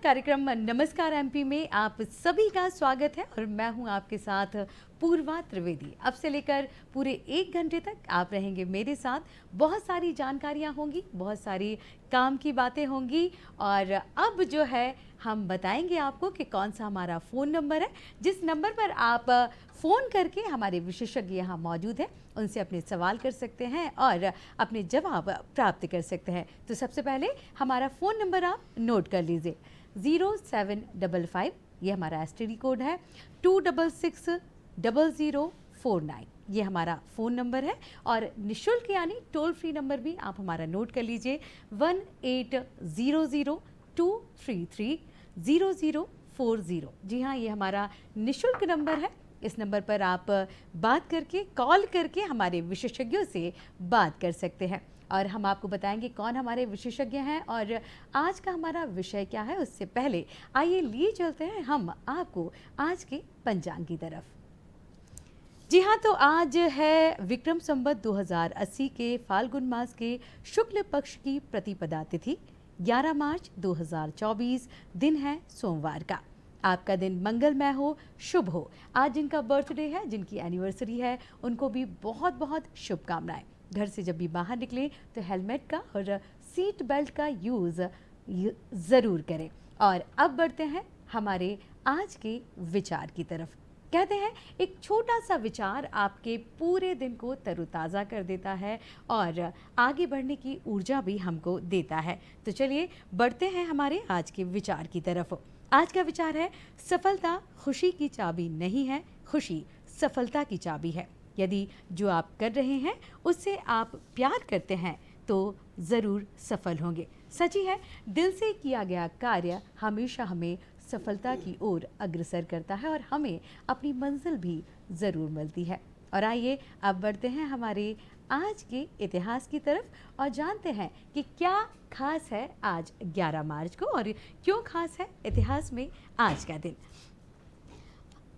कार्यक्रम नमस्कार एमपी में आप सभी का स्वागत है और मैं हूं आपके साथ पूर्वा त्रिवेदी। अब से लेकर पूरे 1 घंटे तक आप रहेंगे मेरे साथ। बहुत सारी जानकारियां होंगी, बहुत सारी काम की बातें होंगी और अब जो है हम बताएंगे आपको कि कौन सा हमारा फ़ोन नंबर है, जिस नंबर पर आप फ़ोन करके हमारे विशेषज्ञ यहाँ मौजूद हैं, उनसे अपने सवाल कर सकते हैं और अपने जवाब प्राप्त कर सकते हैं। तो सबसे पहले हमारा फ़ोन नंबर आप नोट कर लीजिए, 0755, ये हमारा एसटीडी कोड है, 2660049, ये हमारा फ़ोन नंबर है। और निःशुल्क यानी टोल फ्री नंबर भी आप हमारा नोट कर लीजिए, 1800-233-0040। जी हाँ, ये हमारा निःशुल्क नंबर है। इस नंबर पर आप बात करके, कॉल करके हमारे विशेषज्ञों से बात कर सकते हैं और हम आपको बताएंगे कौन हमारे विशेषज्ञ हैं और आज का हमारा विषय क्या है। उससे पहले आइए लिए चलते हैं हम आपको आज के पंचांग की तरफ। जी हाँ, तो आज है विक्रम संवत 2080 के फाल्गुन मास के शुक्ल पक्ष की प्रतिपदा तिथि, 11 मार्च 2024, दिन है सोमवार का। आपका दिन मंगलमय हो, शुभ हो। आज जिनका बर्थडे है, जिनकी एनिवर्सरी है, उनको भी बहुत बहुत शुभकामनाएं। घर से जब भी बाहर निकलें तो हेलमेट का और सीट बेल्ट का यूज़ ज़रूर करें। और अब बढ़ते हैं हमारे आज के विचार की तरफ। कहते हैं एक छोटा सा विचार आपके पूरे दिन को तरोताज़ा कर देता है और आगे बढ़ने की ऊर्जा भी हमको देता है। तो चलिए बढ़ते हैं हमारे आज के विचार की तरफ। आज का विचार है, सफलता खुशी की चाबी नहीं है, खुशी सफलता की चाबी है। यदि जो आप कर रहे हैं उससे आप प्यार करते हैं तो ज़रूर सफल होंगे। सच्ची है, दिल से किया गया कार्य हमेशा हमें सफलता की ओर अग्रसर करता है और हमें अपनी मंजिल भी ज़रूर मिलती है। और आइए अब बढ़ते हैं हमारे आज के इतिहास की तरफ और जानते हैं कि क्या खास है आज 11 मार्च को और क्यों खास है इतिहास में आज का दिन।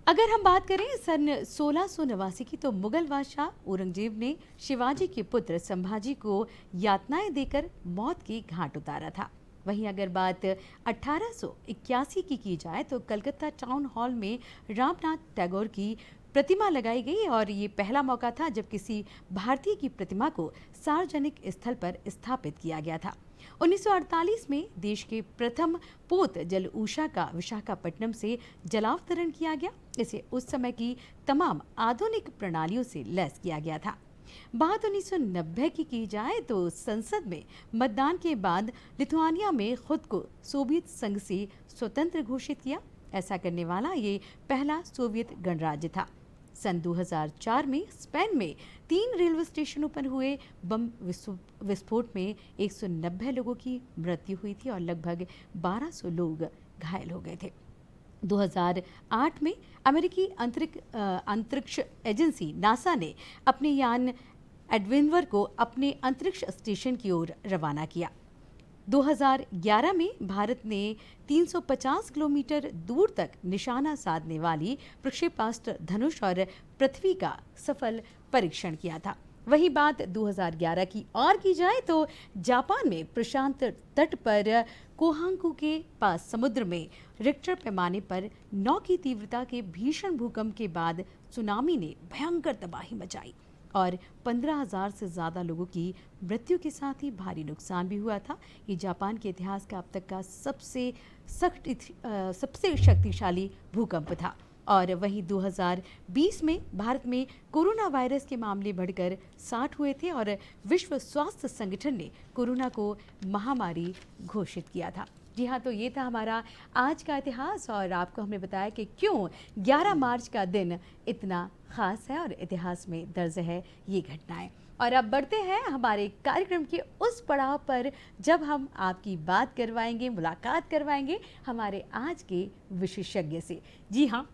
अगर हम बात करें सन 1689 की, तो मुगल बादशाह औरंगजेब ने शिवाजी के पुत्र संभाजी को यातनाएं देकर मौत की घाट उतारा था। वहीं अगर बात 1881 की जाए तो कलकत्ता टाउन हॉल में रामनाथ टैगोर की प्रतिमा लगाई गई और ये पहला मौका था जब किसी भारतीय की प्रतिमा को सार्वजनिक स्थल पर स्थापित किया गया था। 1948 में देश के प्रथम पोत जल ऊषा का विशाखापट्टनम से जलावतरण किया गया। इसे उस समय की तमाम आधुनिक प्रणालियों से लैस किया गया था। बात 1990 की जाए तो संसद में मतदान के बाद लिथुआनिया में खुद को सोवियत संघ से स्वतंत्र घोषित किया। ऐसा करने वाला ये पहला सोवियत गणराज्य था। सन 2004 में स्पेन में 3 रेलवे स्टेशनों पर हुए बम विस्फोट में 190 लोगों की मृत्यु हुई थी और लगभग 1200 लोग घायल हो गए थे। 2008 में अमेरिकी अंतरिक्ष एजेंसी नासा ने अपने यान एडवेंचर को अपने अंतरिक्ष स्टेशन की ओर रवाना किया। 2011 में भारत ने 350 किलोमीटर दूर तक निशाना साधने वाली प्रक्षेपास्त्र धनुष और पृथ्वी का सफल परीक्षण किया था। वही बात 2011 की और की जाए तो जापान में प्रशांत तट पर कोहांकू के पास समुद्र में रिक्टर पैमाने पर 9 की तीव्रता के भीषण भूकंप के बाद सुनामी ने भयंकर तबाही मचाई और 15,000 से ज़्यादा लोगों की मृत्यु के साथ ही भारी नुकसान भी हुआ था। ये जापान के इतिहास का अब तक का सबसे शक्तिशाली भूकंप था। और वहीं 2020 में भारत में कोरोना वायरस के मामले बढ़कर 60 हुए थे और विश्व स्वास्थ्य संगठन ने कोरोना को महामारी घोषित किया था। जी हाँ, तो ये था हमारा आज का इतिहास और आपको हमने बताया कि क्यों 11 मार्च का दिन इतना ख़ास है और इतिहास में दर्ज है ये घटनाएं। और अब बढ़ते हैं हमारे कार्यक्रम के उस पड़ाव पर जब हम आपकी बात करवाएंगे, मुलाकात करवाएंगे हमारे आज के विशेषज्ञ से। जी हाँ,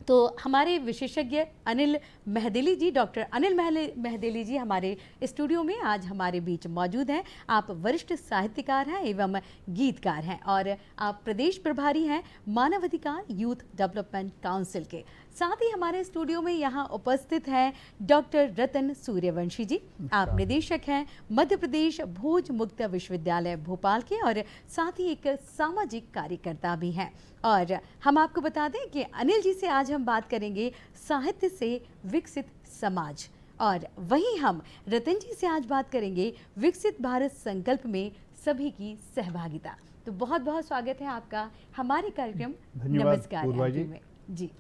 तो हमारे विशेषज्ञ अनिल महदेली जी, डॉक्टर अनिल महदेली जी हमारे स्टूडियो में आज हमारे बीच मौजूद हैं। आप वरिष्ठ साहित्यकार हैं एवं गीतकार हैं और आप प्रदेश प्रभारी हैं मानवाधिकार यूथ डेवलपमेंट काउंसिल के। साथ ही हमारे स्टूडियो में यहाँ उपस्थित हैं डॉक्टर रतन सूर्यवंशी जी। आप निदेशक हैं मध्य प्रदेश भोज मुक्त विश्वविद्यालय भोपाल के और साथ ही एक सामाजिक कार्यकर्ता भी हैं। और हम आपको बता दें कि अनिल जी से आज हम बात करेंगे साहित्य से विकसित समाज, और वहीं हम रतन जी से आज बात करेंगे विकसित भारत संकल्प में सभी की सहभागिता। तो बहुत बहुत स्वागत है आपका हमारे कार्यक्रम नमस्कार में। जी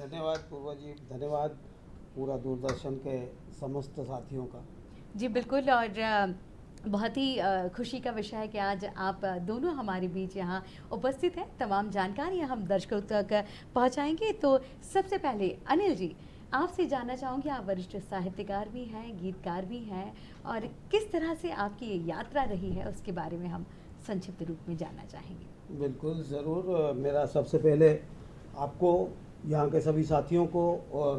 धन्यवाद पूर्वा जी, धन्यवाद पूरा दूरदर्शन के समस्त साथियों का। जी बिल्कुल, और बहुत ही खुशी का विषय है कि आज आप दोनों हमारे बीच यहाँ उपस्थित हैं। तमाम जानकारियाँ हम दर्शकों तक पहुँचाएंगे। तो सबसे पहले अनिल जी, आपसे जानना चाहूँगी, आप वरिष्ठ साहित्यकार भी हैं, गीतकार भी हैं, और किस तरह से आपकी ये यात्रा रही है उसके बारे में हम संक्षिप्त रूप में जानना चाहेंगे। बिल्कुल ज़रूर। मेरा सबसे पहले आपको, यहाँ के सभी साथियों को, और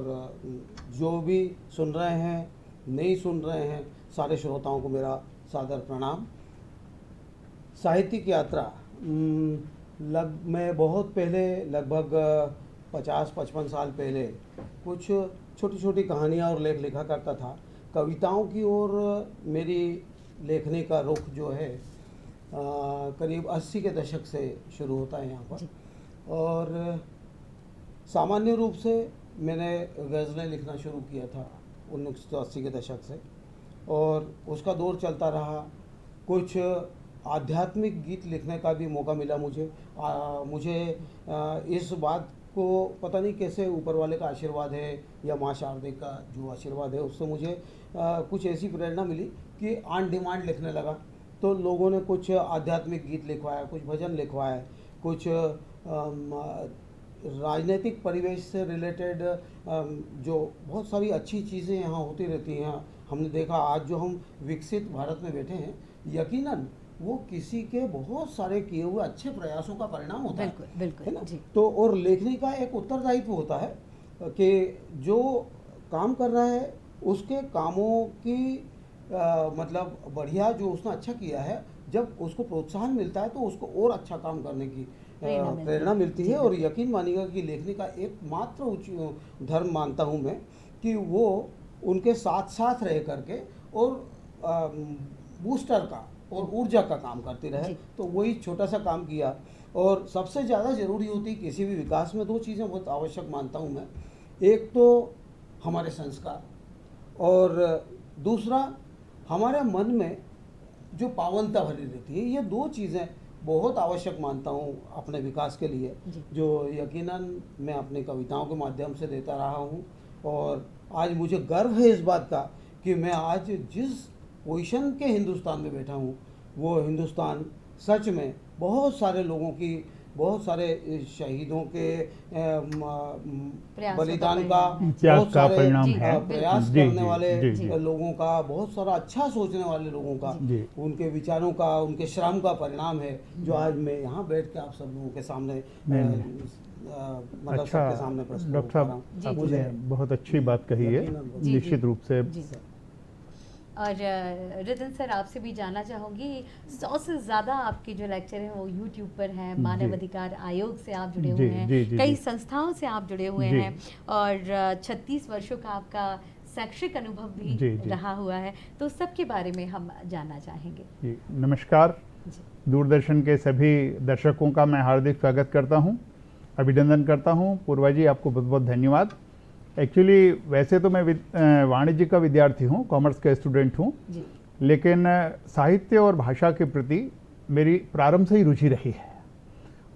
जो भी सुन रहे हैं, नहीं सुन रहे हैं, सारे श्रोताओं को मेरा सादर प्रणाम। साहित्यिक यात्रा मैं बहुत पहले, लगभग 50-55 साल पहले, कुछ छोटी छोटी कहानियाँ और लेख लिखा करता था। कविताओं की ओर मेरी लेखनी का रुख जो है करीब 80 के दशक से शुरू होता है यहाँ पर। और सामान्य रूप से मैंने गज़लें लिखना शुरू किया था 1980 के दशक से, और उसका दौर चलता रहा। कुछ आध्यात्मिक गीत लिखने का भी मौका मिला मुझे इस बात को पता नहीं कैसे ऊपर वाले का आशीर्वाद है या माँ शारदे का जो आशीर्वाद है, उससे मुझे कुछ ऐसी प्रेरणा मिली कि ऑन डिमांड लिखने लगा। तो लोगों ने कुछ आध्यात्मिक गीत लिखवाया, कुछ भजन लिखवाए, कुछ राजनीतिक परिवेश से रिलेटेड जो बहुत सारी अच्छी चीज़ें यहाँ होती रहती हैं। हमने देखा आज जो हम विकसित भारत में बैठे हैं, यकीनन वो किसी के बहुत सारे किए हुए अच्छे प्रयासों का परिणाम होता है। बिल्कुल है ना जी। तो और लेखनी का एक उत्तरदायित्व होता है कि जो काम कर रहा है उसके कामों की मतलब बढ़िया, जो उसने अच्छा किया है, जब उसको प्रोत्साहन मिलता है तो उसको और अच्छा काम करने की प्रेरणा मिलती है। और यकीन मानिएगा कि लेखनी का एकमात्र उच्च धर्म मानता हूँ मैं कि वो उनके साथ साथ रह करके और बूस्टर का और ऊर्जा का काम करती रहे। तो वही छोटा सा काम किया। और सबसे ज़्यादा ज़रूरी होती किसी भी विकास में 2 चीज़ें बहुत आवश्यक मानता हूँ मैं। एक तो हमारे संस्कार, और दूसरा हमारे मन में जो पावनता भरी रहती है। ये 2 चीज़ें बहुत आवश्यक मानता हूँ अपने विकास के लिए, जो यकीनन मैं अपनी कविताओं के माध्यम से देता रहा हूँ। और आज मुझे गर्व है इस बात का कि मैं आज जिस पोजीशन के हिंदुस्तान में बैठा हूँ, वो हिंदुस्तान सच में बहुत सारे लोगों की, बहुत सारे शहीदों के बलिदान का, बहुत सारे प्रयास करने वाले लोगों का, बहुत सारा अच्छा सोचने वाले लोगों का, उनके विचारों का, उनके श्रम का परिणाम है जो आज मैं यहाँ बैठ के आप सब लोगों के सामने मतलब सबके सामने प्रस्तुत डॉक्टर साहब, आपने बहुत अच्छी बात कही है, निश्चित रूप से। और रतन सर, आपसे भी जानना चाहूँगी, 100 से ज़्यादा आपके जो लेक्चर हैं वो यूट्यूब पर हैं। मानव अधिकार आयोग से आप जुड़े हुए हैं, कई संस्थाओं से आप जुड़े हुए हैं, और 36 वर्षों का आपका शैक्षिक अनुभव भी रहा हुआ है। तो सबके बारे में हम जानना चाहेंगे। नमस्कार, दूरदर्शन के सभी दर्शकों का मैं हार्दिक स्वागत करता हूँ, अभिनंदन करता हूँ। पूर्वा जी, आपको बहुत बहुत धन्यवाद। एक्चुअली वैसे तो मैं वाणिज्य का विद्यार्थी हूँ, कॉमर्स का स्टूडेंट हूँ, लेकिन साहित्य और भाषा के प्रति मेरी प्रारंभ से ही रुचि रही है।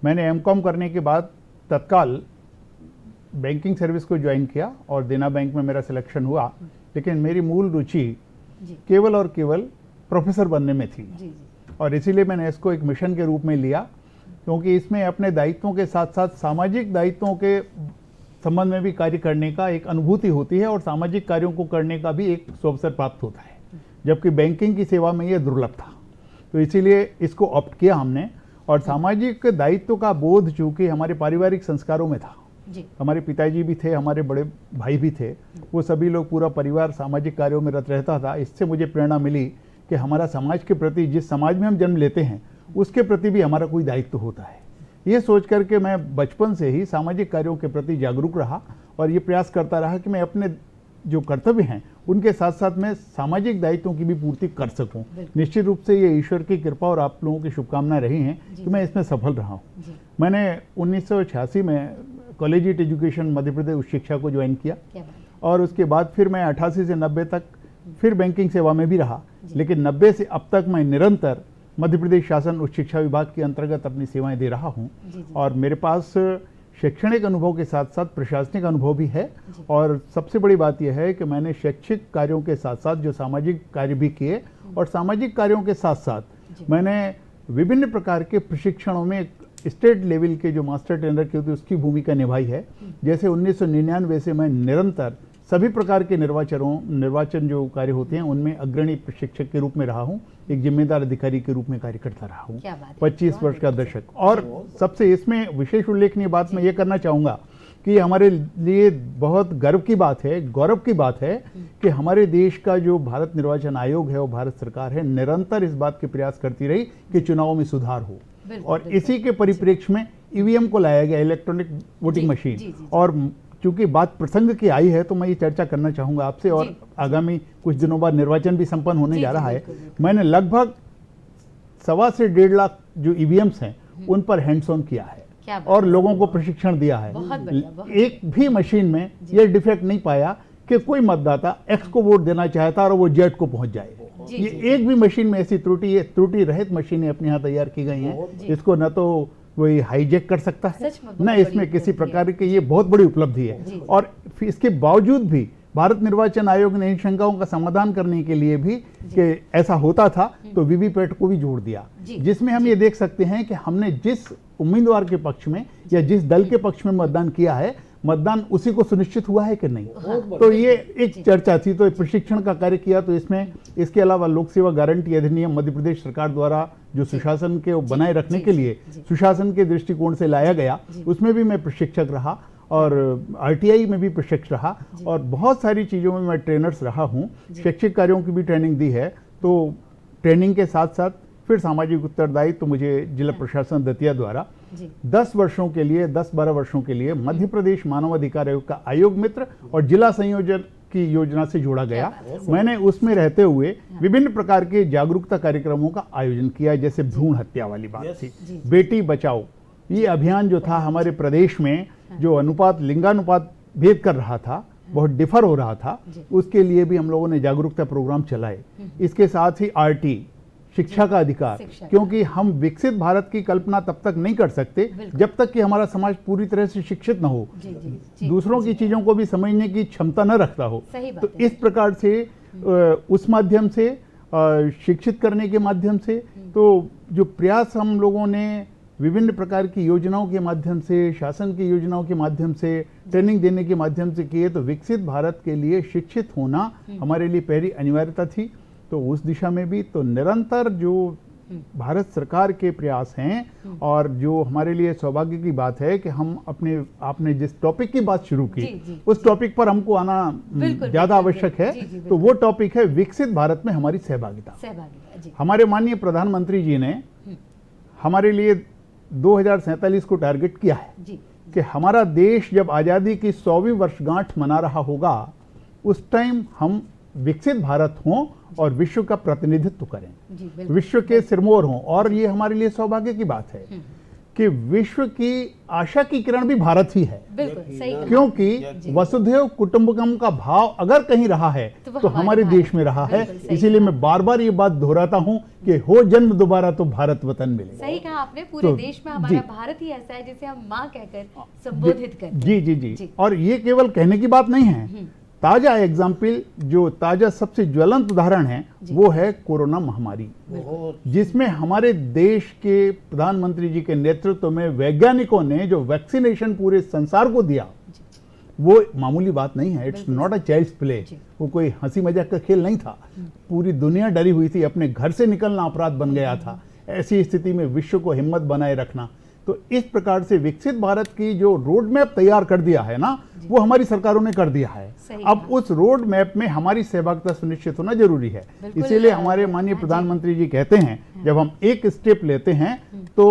मैंने एमकॉम करने के बाद तत्काल बैंकिंग सर्विस को ज्वाइन किया और देना बैंक में मेरा सिलेक्शन हुआ, लेकिन मेरी मूल रुचि केवल और केवल प्रोफेसर बनने में थी। और इसीलिए मैंने इसको एक मिशन के रूप में लिया, क्योंकि इसमें अपने दायित्वों के साथ साथ सामाजिक दायित्वों के संबंध में भी कार्य करने का एक अनुभूति होती है, और सामाजिक कार्यों को करने का भी एक अवसर प्राप्त होता है, जबकि बैंकिंग की सेवा में यह दुर्लभ था। तो इसीलिए इसको ऑप्ट किया हमने। और सामाजिक दायित्व का बोध चूँकि हमारे पारिवारिक संस्कारों में था, हमारे पिताजी भी थे, हमारे बड़े भाई भी थे, वो सभी लोग, पूरा परिवार सामाजिक कार्यों में रत रहता था। इससे मुझे प्रेरणा मिली कि हमारा समाज के प्रति, जिस समाज में हम जन्म लेते हैं उसके प्रति भी हमारा कोई दायित्व होता है। ये सोच करके मैं बचपन से ही सामाजिक कार्यों के प्रति जागरूक रहा और ये प्रयास करता रहा कि मैं अपने जो कर्तव्य हैं उनके साथ साथ मैं सामाजिक दायित्वों की भी पूर्ति कर सकूं। निश्चित रूप से ये ईश्वर की कृपा और आप लोगों की शुभकामनाएं रही हैं कि मैं इसमें सफल रहा हूं। मैंने 1986 में कॉलेजिएट एजुकेशन मध्य प्रदेश उच्च शिक्षा को ज्वाइन किया और उसके बाद फिर मैं 88 से 90 तक फिर बैंकिंग सेवा में भी रहा, लेकिन 90 से अब तक मैं निरंतर मध्य प्रदेश शासन उच्च शिक्षा विभाग के अंतर्गत अपनी सेवाएं दे रहा हूं। और मेरे पास शैक्षणिक अनुभव के साथ साथ प्रशासनिक अनुभव भी है। और सबसे बड़ी बात यह है कि मैंने शैक्षिक कार्यों के साथ साथ जो सामाजिक कार्य भी किए और सामाजिक कार्यों के साथ साथ मैंने विभिन्न प्रकार के प्रशिक्षणों में स्टेट लेवल के जो मास्टर ट्रेनर की होती है उसकी भूमिका निभाई है। जैसे 1999 से मैं निरंतर सभी प्रकार के निर्वाचन जो कार्य होते हैं उनमें अग्रणी प्रशिक्षक के रूप में रहा हूं, एक जिम्मेदार अधिकारी के रूप में कार्य करता रहा हूं। 25 वर्ष का दशक। और सबसे इसमें विशेष उल्लेखनीय बात मैं ये करना चाहूँगा कि हमारे लिए बहुत गर्व की बात है, गौरव की बात है कि हमारे देश का जो भारत निर्वाचन आयोग है और भारत सरकार है निरंतर इस बात के प्रयास करती रही कि चुनावों में सुधार हो। और इसी के परिप्रेक्ष्य में ईवीएम को लाया गया, इलेक्ट्रॉनिक वोटिंग मशीन। और चूंकि बात प्रसंग की आई है तो मैं ये चर्चा करना चाहूँगा आपसे। और आगामी कुछ दिनों बाद निर्वाचन भी संपन्न होने जा रहा है। मैंने लगभग 1.25 से 1.5 लाख जो ईवीएम्स हैं उन पर हैंड्स ऑन किया है और लोगों को प्रशिक्षण दिया है। एक भी मशीन में ये डिफेक्ट नहीं पाया कि कोई मतदाता एक्स को वोट देना चाहता और वो जेड को पहुंच जाए। ये एक भी मशीन में ऐसी त्रुटि रहित मशीनें अपने यहाँ तैयार की गई हैं। इसको न तो वही हाईजैक कर सकता है न इसमें किसी प्रकार की, ये बहुत बड़ी उपलब्धि है। और इसके बावजूद भी भारत निर्वाचन आयोग ने इन शंकाओं का समाधान करने के लिए भी कि ऐसा होता था तो वीवीपैट को भी जोड़ दिया, जिसमें हम ये देख सकते हैं कि हमने जिस उम्मीदवार के पक्ष में या जिस दल के पक्ष में मतदान किया है मतदान उसी को सुनिश्चित हुआ है कि नहीं। तो ये एक चर्चा थी। तो प्रशिक्षण का कार्य किया। तो इसमें इसके अलावा लोक सेवा गारंटी अधिनियम मध्य प्रदेश सरकार द्वारा जो सुशासन के बनाए रखने के लिए सुशासन के दृष्टिकोण से लाया गया उसमें भी मैं प्रशिक्षक रहा और आरटीआई में भी प्रशिक्षक रहा और बहुत सारी चीज़ों में मैं ट्रेनर्स रहा हूँ। शैक्षिक कार्यों की भी ट्रेनिंग दी है। तो ट्रेनिंग के साथ साथ फिर सामाजिक उत्तरदायित्व तो मुझे जिला प्रशासन दतिया द्वारा 10 वर्षों के लिए 10-12 वर्षों के लिए मध्य प्रदेश मानव अधिकार आयोग का आयोग मित्र और जिला संयोजन की योजना से जोड़ा गया। मैंने उसमें रहते हुए विभिन्न प्रकार के जागरूकता कार्यक्रमों का आयोजन किया। जैसे भ्रूण हत्या वाली बात थी, बेटी बचाओ, ये अभियान जो था हमारे प्रदेश में जो अनुपात लिंगानुपात भेद कर रहा था, बहुत डिफर हो रहा था, उसके लिए भी हम लोगों ने जागरूकता प्रोग्राम चलाए। इसके साथ ही आरटी शिक्षा का अधिकार, क्योंकि हम विकसित भारत की कल्पना तब तक नहीं कर सकते जब तक कि हमारा समाज पूरी तरह से शिक्षित न हो, दूसरों की चीजों को भी समझने की क्षमता न रखता हो। तो इस प्रकार से उस माध्यम से शिक्षित करने के माध्यम से तो जो प्रयास हम लोगों ने विभिन्न प्रकार की योजनाओं के माध्यम से, शासन की योजनाओं के माध्यम से, ट्रेनिंग देने के माध्यम से किए, तो विकसित भारत के लिए शिक्षित होना हमारे लिए पहली अनिवार्यता थी। तो उस दिशा में भी तो निरंतर जो भारत सरकार के प्रयास हैं और जो हमारे लिए सौभाग्य की बात है कि हम आपने जिस टॉपिक की बात शुरू की उस टॉपिक पर हमको आना ज़्यादा आवश्यक है। तो वो टॉपिक है विकसित भारत में हमारी सहभागिता। हमारे माननीय प्रधानमंत्री जी ने हमारे लिए 2047 को टारगेट किया है कि हमारा देश जब आज़ादी की 100वीं वर्षगांठ मना रहा होगा उस टाइम हम विकसित भारत हों और विश्व का प्रतिनिधित्व करें, विश्व के सिरमौर हों। और ये हमारे लिए सौभाग्य की बात है कि विश्व की आशा की किरण भी भारत ही है, क्योंकि वसुधैव कुटुंबकम का भाव अगर कहीं रहा है तो हमारे देश में रहा है। इसीलिए मैं बार बार ये बात दोहराता हूँ कि हो जन्म दोबारा तो भारत वतन मिले। सही कहा आपने, पूरे देश में हमारा भारत ही ऐसा है जिसे हम माँ कहकर संबोधित करते हैं। जी। और ये केवल कहने की बात नहीं है। ताजा एग्जाम्पल, जो ताजा सबसे ज्वलंत उदाहरण है वो है कोरोना महामारी, जिसमें हमारे देश के प्रधानमंत्री जी के नेतृत्व में वैज्ञानिकों ने जो वैक्सीनेशन पूरे संसार को दिया वो मामूली बात नहीं है। It's not a child's play. वो कोई हंसी मजाक का खेल नहीं था। पूरी दुनिया डरी हुई थी, अपने घर से निकलना अपराध बन गया था। ऐसी स्थिति में विश्व को हिम्मत बनाए रखना, तो इस प्रकार से विकसित भारत की जो रोड मैप तैयार कर दिया है ना, वो हमारी सरकारों ने कर दिया है। अब उस रोड मैप में हमारी सहभागिता सुनिश्चित होना जरूरी है। इसीलिए हमारे माननीय प्रधानमंत्री जी कहते हैं जब हम एक स्टेप लेते हैं तो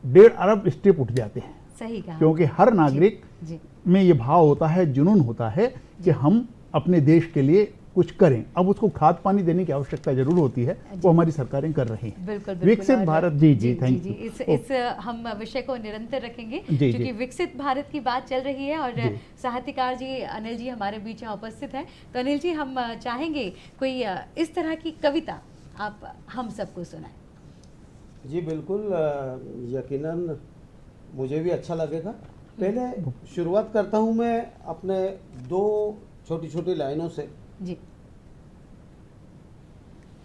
1.5 अरब स्टेप उठ जाते हैं। सही कहा। क्योंकि हर नागरिक जी में ये भाव होता है, जुनून होता है कि हम अपने देश के लिए कुछ करें। अब उसको खाद पानी देने की आवश्यकता जरूर होती है, वो हमारी सरकारें कर रही हैं। बिल्कुल विकसित और भारत, जी थैंक जी, यू। इस हम विषय को निरंतर रखेंगे जी, क्योंकि जी। विकसित भारत की बात चल रही है और जी। साहित्यकार जी अनिल जी हमारे बीच में उपस्थित हैं। तो अनिल जी, हम चाहेंगे कोई इस तरह की कविता आप हम सबको सुनाएं। जी बिल्कुल, यकीनन मुझे भी अच्छा लगेगा। पहले शुरुआत करता हूँ मैं अपने 2 छोटी छोटी लाइनों से जी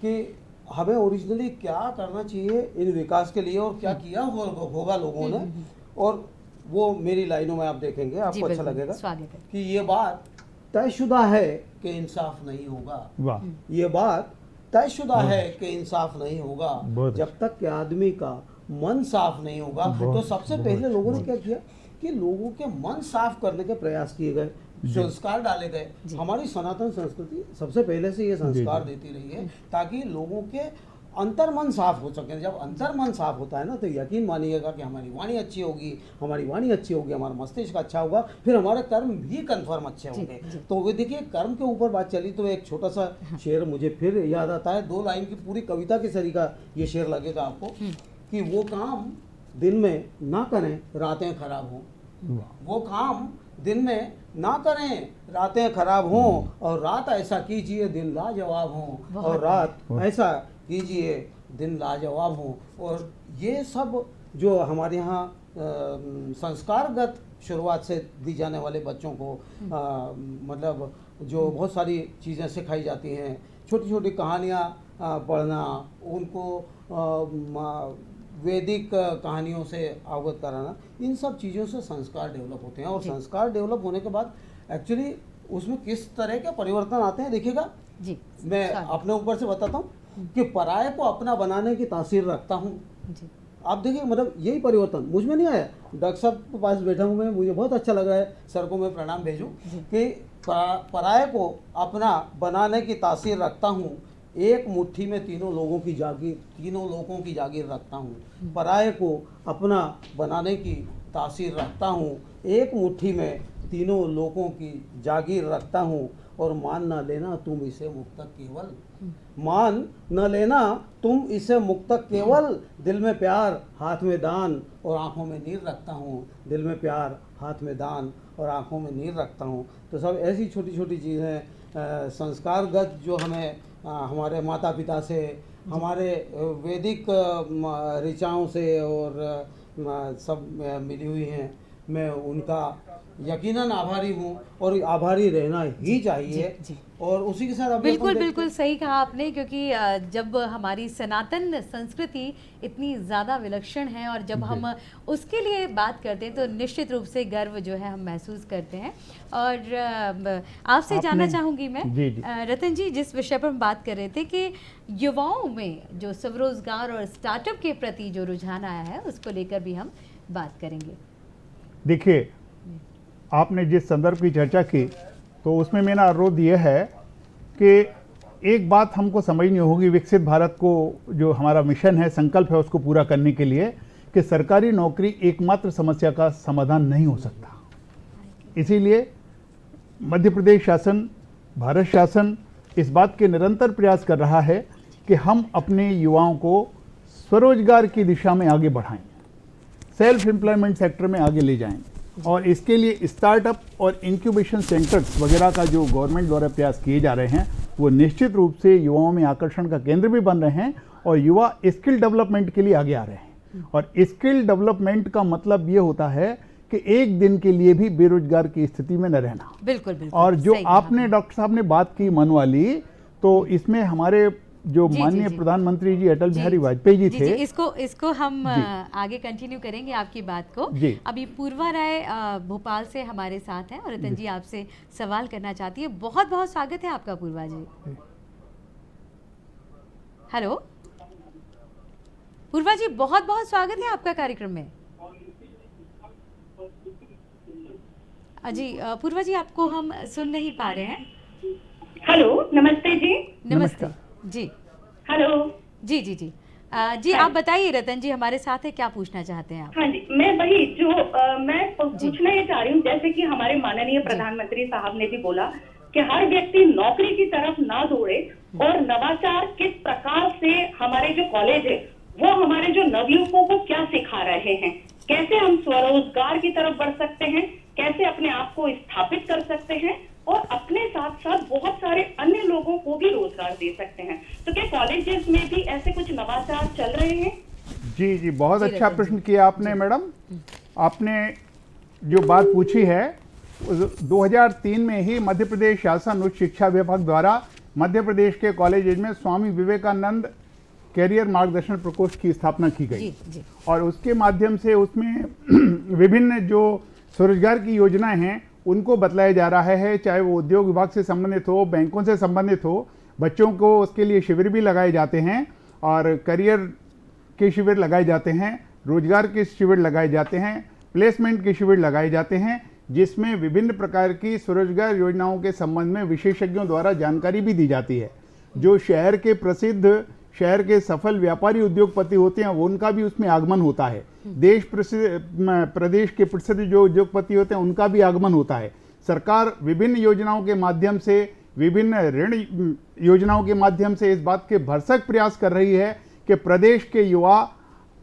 कि हमें ओरिजिनली क्या करना चाहिए इन विकास के लिए और क्या किया होगा लोगों ने, और वो मेरी लाइनों में आप देखेंगे, जी, आपको अच्छा बिल्कुल, लगेगा स्वागत है। कि ये बात तयशुदा है कि इंसाफ नहीं होगा। वाह, ये बात तयशुदा है कि इंसाफ नहीं होगा बहुत जब तक कि आदमी का मन साफ नहीं होगा। बहुत, तो सबसे बहुत, पहले लोगों ने बहुत। क्या किया कि लोगों के मन साफ करने के प्रयास किए गए, संस्कार डाले गए। जी। हमारी सनातन संस्कृति सबसे पहले से ये संस्कार जी। देती रही है ताकि लोगों के अंतर्मन साफ हो सके। जब अंतर्मन साफ होता है ना, तो यकीन मानिएगा कि हमारी वाणी अच्छी होगी, हमारी वाणी अच्छी होगी, हमारा मस्तिष्क अच्छा होगा, फिर हमारे कर्म भी कन्फर्म अच्छे होंगे। जी। तो वो देखिए, कर्म के ऊपर बात चली तो एक छोटा सा शेर मुझे फिर याद आता है। 2 लाइन की पूरी कविता के सरीका ये शेर लगेगा आपको कि वो काम दिन में ना करें रातें खराब हों, वाह, वो काम दिन में ना करें रातें खराब हों, और रात ऐसा कीजिए दिन लाजवाब हों, और रात ऐसा कीजिए दिन लाजवाब हों। और ये सब जो हमारे यहाँ संस्कारगत शुरुआत से दी जाने वाले बच्चों को मतलब जो बहुत सारी चीज़ें सिखाई जाती हैं, छोटी छोटी कहानियाँ पढ़ना, उनको वैदिक कहानियों से अवगत कराना, इन सब चीज़ों से संस्कार डेवलप होते हैं। और संस्कार डेवलप होने के बाद एक्चुअली उसमें किस तरह के परिवर्तन आते हैं देखिएगा। जी मैं अपने ऊपर से बताता हूँ कि पराये को अपना बनाने की तासीर रखता हूँ। जी आप देखिए, मतलब यही परिवर्तन मुझ में नहीं आया। डॉक्टर साहब के पास बैठा हूँ मैं, मुझे बहुत अच्छा लग रहा है, सर को मैं प्रणाम भेजूँ कि पराये को अपना बनाने की तासीर रखता हूँ, एक मुट्ठी में तीनों लोगों की जागीर रखता हूँ। पराये को अपना बनाने की तासीर रखता हूँ, एक मुट्ठी में तीनों लोगों की जागीर रखता हूँ। और मान ना लेना तुम इसे मुक्तक केवल, मान न लेना तुम इसे मुक्तक केवल, दिल में प्यार हाथ में दान और आंखों में नीर रखता हूँ, दिल में प्यार हाथ में दान और आंखों में नीर रखता हूँ। तो सब ऐसी छोटी छोटी चीज़ें संस्कारगत जो हमें हमारे माता पिता से, हमारे वैदिक ऋचाओं से और सब मिली हुई हैं। मैं उनका यकीनन आभारी हूँ और आभारी रहना ही चाहिए। जी। और उसी के साथ अभी बिल्कुल बिल्कुल सही कहा आपने, क्योंकि जब हमारी सनातन संस्कृति इतनी ज़्यादा विलक्षण है और जब हम उसके लिए बात करते हैं तो निश्चित रूप से गर्व जो है हम महसूस करते हैं। और आपसे जानना चाहूँगी मैं, रतन जी, जिस विषय पर हम बात कर रहे थे कि युवाओं में जो स्वरोजगार और स्टार्टअप के प्रति जो रुझान आया है, उसको लेकर भी हम बात करेंगे। देखिए, आपने जिस संदर्भ की चर्चा की तो उसमें मेरा अनुरोध यह है कि एक बात हमको समझनी होगी विकसित भारत को जो हमारा मिशन है, संकल्प है, उसको पूरा करने के लिए कि सरकारी नौकरी एकमात्र समस्या का समाधान नहीं हो सकता। इसीलिए मध्य प्रदेश शासन, भारत शासन इस बात के निरंतर प्रयास कर रहा है कि हम अपने युवाओं को स्वरोजगार की दिशा में आगे बढ़ाएं, सेल्फ एम्प्लॉयमेंट सेक्टर में आगे ले जाएं। और इसके लिए स्टार्टअप और इंक्यूबेशन सेंटर्स वगैरह का जो गवर्नमेंट द्वारा प्रयास किए जा रहे हैं, वो निश्चित रूप से युवाओं में आकर्षण का केंद्र भी बन रहे हैं और युवा स्किल डेवलपमेंट के लिए आगे आ रहे हैं। और स्किल डेवलपमेंट का मतलब ये होता है कि एक दिन के लिए भी बेरोजगार की स्थिति में न रहना। बिल्कुल बिल्कुल। और जो आपने डॉक्टर साहब ने बात की मन वाली, तो इसमें हमारे जो माननीय प्रधानमंत्री जी अटल बिहारी वाजपेयी जी थे। इसको हम आगे कंटिन्यू करेंगे आपकी बात को। अभी पूर्वा राय भोपाल से हमारे साथ हैं और रतन जी आपसे सवाल करना चाहती है। बहुत बहुत स्वागत है आपका पूर्वा जी। हेलो पूर्वा जी, बहुत बहुत स्वागत है आपका कार्यक्रम में। जी पूर्वा जी, आपको हम सुन नहीं पा रहे हैं। हेलो, नमस्ते जी। नमस्ते जी। हेलो जी जी जी। आप बताइए, रतन जी हमारे साथ है, क्या पूछना चाहते हैं आप? हाँ जी, मैं वही जो मैं पूछना ये चाह रही हूँ, जैसे कि हमारे माननीय प्रधानमंत्री साहब ने भी बोला कि हर व्यक्ति नौकरी की तरफ ना दौड़े, और नवाचार किस प्रकार से हमारे जो कॉलेज है वो हमारे जो नवयुवकों को क्या सिखा रहे हैं, कैसे हम स्वरोजगार की तरफ बढ़ सकते हैं, कैसे अपने आप को स्थापित कर सकते हैं और अपने साथ साथ बहुत सारे अन्य लोगों को भी रोजगार दे सकते हैं। तो क्या कॉलेजेस में भी ऐसे कुछ नवाचार चल रहे हैं? जी जी, बहुत जी, अच्छा रतन प्रश्न किया आपने मैडम। आपने जो बात पूछी है, 2003 में ही मध्य प्रदेश शासन उच्च शिक्षा विभाग द्वारा मध्य प्रदेश के कॉलेज में स्वामी विवेकानंद कैरियर मार्गदर्शन प्रकोष्ठ की स्थापना की गई। जी जी और उसके माध्यम से उसमें विभिन्न जो स्वरोजगार की योजनाएं हैं उनको बतलाया जा रहा है, चाहे वो उद्योग विभाग से संबंधित हो, बैंकों से संबंधित हो। बच्चों को उसके लिए शिविर भी लगाए जाते हैं और करियर के शिविर लगाए जाते हैं, रोजगार के शिविर लगाए जाते हैं, प्लेसमेंट के शिविर लगाए जाते हैं, जिसमें विभिन्न प्रकार की स्वरोजगार योजनाओं के संबंध में विशेषज्ञों द्वारा जानकारी भी दी जाती है। जो शहर के प्रसिद्ध, शहर के सफल व्यापारी उद्योगपति होते हैं वो उनका भी उसमें आगमन होता है। प्रदेश के प्रसिद्ध जो उद्योगपति होते हैं उनका भी आगमन होता है। सरकार विभिन्न योजनाओं के माध्यम से, विभिन्न ऋण योजनाओं के माध्यम से इस बात के भरसक प्रयास कर रही है कि प्रदेश के युवा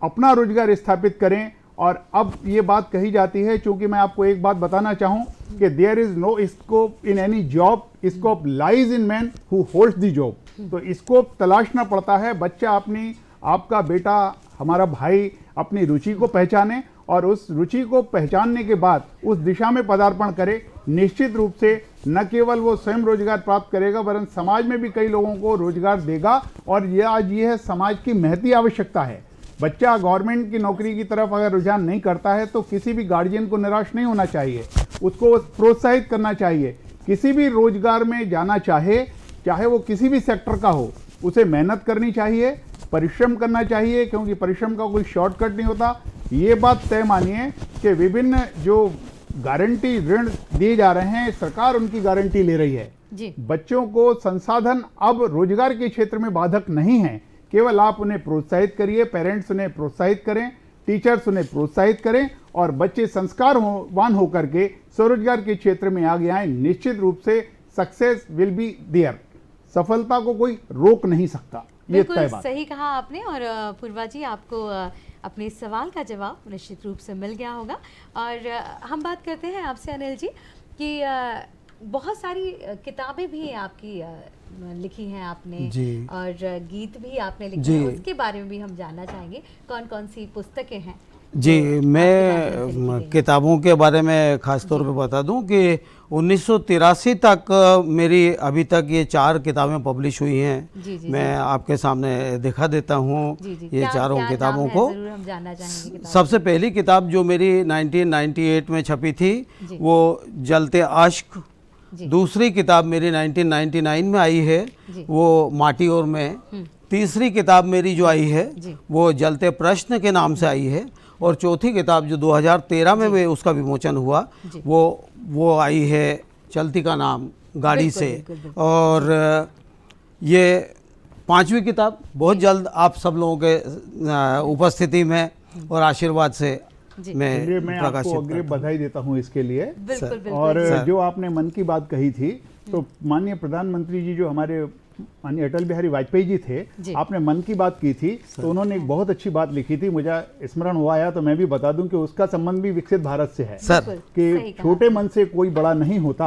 अपना रोजगार स्थापित करें। और अब ये बात कही जाती है, चूंकि मैं आपको एक बात बताना चाहूं कि there is no scope in any job, scope lies in man who holds the job. तो स्कोप तलाशना पड़ता है। बच्चा अपनी, आपका बेटा, हमारा भाई अपनी रुचि को पहचाने और उस रुचि को पहचानने के बाद उस दिशा में पदार्पण करे। निश्चित रूप से न केवल वो स्वयं रोजगार प्राप्त करेगा वरन समाज में भी कई लोगों को रोजगार देगा। और ये आज ये है समाज की महती आवश्यकता है। बच्चा गवर्नमेंट की नौकरी की तरफ अगर रुझान नहीं करता है तो किसी भी गार्जियन को निराश नहीं होना चाहिए, उसको प्रोत्साहित करना चाहिए। किसी भी रोजगार में जाना चाहे, चाहे वो किसी भी सेक्टर का हो, उसे मेहनत करनी चाहिए, परिश्रम करना चाहिए, क्योंकि परिश्रम का कोई शॉर्टकट नहीं होता। ये बात तय मानिए कि विभिन्न जो गारंटी ऋण दिए जा रहे हैं, सरकार उनकी गारंटी ले रही है जी। बच्चों को संसाधन अब रोजगार के क्षेत्र में बाधक नहीं है। केवल आप उन्हें प्रोत्साहित करिए, पेरेंट्स उन्हें प्रोत्साहित करें, टीचर्स उन्हें प्रोत्साहित करें और बच्चे संस्कारवान होकर के स्वरोजगार के क्षेत्र में आगे आए। निश्चित रूप से सक्सेस विल बी देयर। सफलता को कोई रोक नहीं सकता। ये तय बिल्कुल बात। सही कहा आपने। और पूर्वा जी, आपको अपने सवाल का जवाब निश्चित रूप से मिल गया होगा। और हम बात करते हैं आपसे अनिल जी कि बहुत सारी किताबें भी आपकी लिखी हैं आपने जी। और गीत भी आपने लिखे जी। हैं, उसके बारे में भी हम जानना चाहेंगे कौन कौन सी पुस्तकें हैं जी। जो आपके माध्यम से लिखी मैं गई हैं? किताबों के बारे में ख़ास तौर पे बता दूं कि 1983 तक मेरी अभी तक ये 4 किताबें पब्लिश हुई हैं। जी, जी, मैं आपके सामने दिखा देता हूँ जी जी, ये चारों क्या किताबों नाम है? को। जरूर हम जानना चाहेंगे किताब। सबसे पहली किताब जो मेरी 1998 में छपी थी जी। वो जलते आश्क। जी। दूसरी किताब मेरी 1999 में आई है, जी। वो माटी और मैं। तीसरी किताब मेरी जो आई है जी। वो जलते प्रश्न के नाम से आई है। और चौथी किताब जो 2013 में भी उसका विमोचन हुआ जी। वो आई है चलती का नाम गाड़ी बिल्कुल, से। बिल्कुल, बिल्कुल। और ये 5वीं किताब बहुत जल्द आप सब लोगों के उपस्थिति में और आशीर्वाद से जी। मैं चलिए, मैं आपको प्रकाशित अग्रिम करता हूं। बधाई देता हूं इसके लिए। बिल्कुल बिल्कुल और सर। जो आपने मन की बात कही थी, तो माननीय प्रधानमंत्री जी जो हमारे माननीय अटल बिहारी वाजपेयी जी थे, जी। आपने मन की बात की थी तो उन्होंने एक बहुत अच्छी बात लिखी थी, मुझे स्मरण हुआ है तो मैं भी बता दूं कि उसका संबंध भी विकसित भारत से है सर। बिल्कुल, सही कि कहा छोटे मन से कोई बड़ा नहीं होता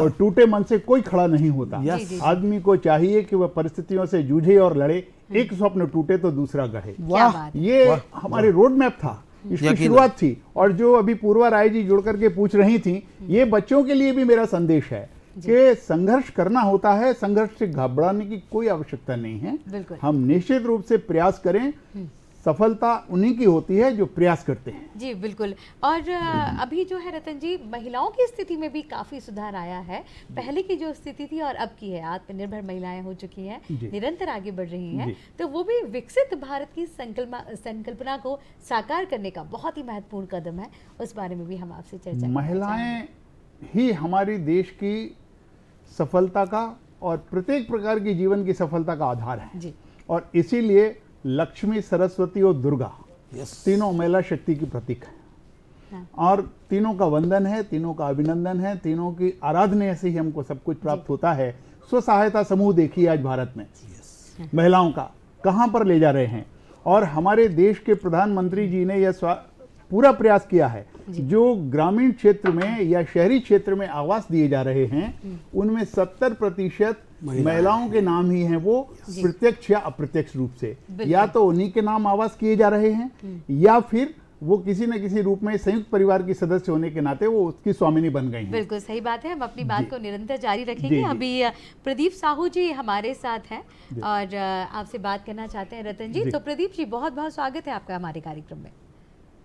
और टूटे मन से कोई खड़ा नहीं होता। जी, जी, जी। आदमी को चाहिए कि वह परिस्थितियों से जूझे और लड़े। एक स्वप्न टूटे तो दूसरा गढ़े। क्या बात है। ये हमारे रोड मैप था, इसकी यकीनन। शुरुआत थी। और जो अभी पूर्वा राय जी जुड़ करके पूछ रही थी, ये बच्चों के लिए भी मेरा संदेश है कि संघर्ष करना होता है, संघर्ष से घबराने की कोई आवश्यकता नहीं है। बिल्कुल। हम निश्चित रूप से प्रयास करें, सफलता उन्हीं की होती है जो प्रयास करते हैं। जी बिल्कुल। और अभी जो है रतन जी, महिलाओं की स्थिति में भी काफ़ी सुधार आया है। पहले की जो स्थिति थी और अब की है, आत्मनिर्भर महिलाएं हो चुकी हैं, जी। निरंतर आगे बढ़ रही हैं। जी। तो वो भी विकसित भारत की संकल्पना को साकार करने का बहुत ही महत्वपूर्ण कदम है। उस बारे में भी हम आपसे चर्चा करना महिलाएं चाहेंगे। ही हमारी देश की सफलता का और प्रत्येक प्रकार की जीवन की सफलता का आधार है। जी और इसीलिए लक्ष्मी, सरस्वती और दुर्गा तीनों महिला शक्ति की प्रतीक है। हाँ। और तीनों का वंदन है, तीनों का अभिनंदन है, तीनों की आराधना से ही हमको सब कुछ प्राप्त होता है। स्व सहायता समूह देखिए आज भारत में महिलाओं का कहां पर ले जा रहे हैं, और हमारे देश के प्रधानमंत्री जी ने यह पूरा प्रयास किया है, जो ग्रामीण क्षेत्र में या शहरी क्षेत्र में आवास दिए जा रहे हैं उनमें 70% महिलाओं के नाम ही हैं, वो प्रत्यक्ष या अप्रत्यक्ष रूप से, या तो उन्हीं के नाम आवास किए जा रहे हैं या फिर वो किसी न किसी रूप में संयुक्त परिवार की सदस्य होने के नाते वो उसकी स्वामिनी बन गई हैं। बिल्कुल सही बात है, हम अपनी बात को निरंतर जारी रखेंगे। जी। अभी प्रदीप साहू जी हमारे साथ हैं और आपसे बात करना चाहते हैं रतन जी। तो प्रदीप जी बहुत बहुत स्वागत है आपका हमारे कार्यक्रम में।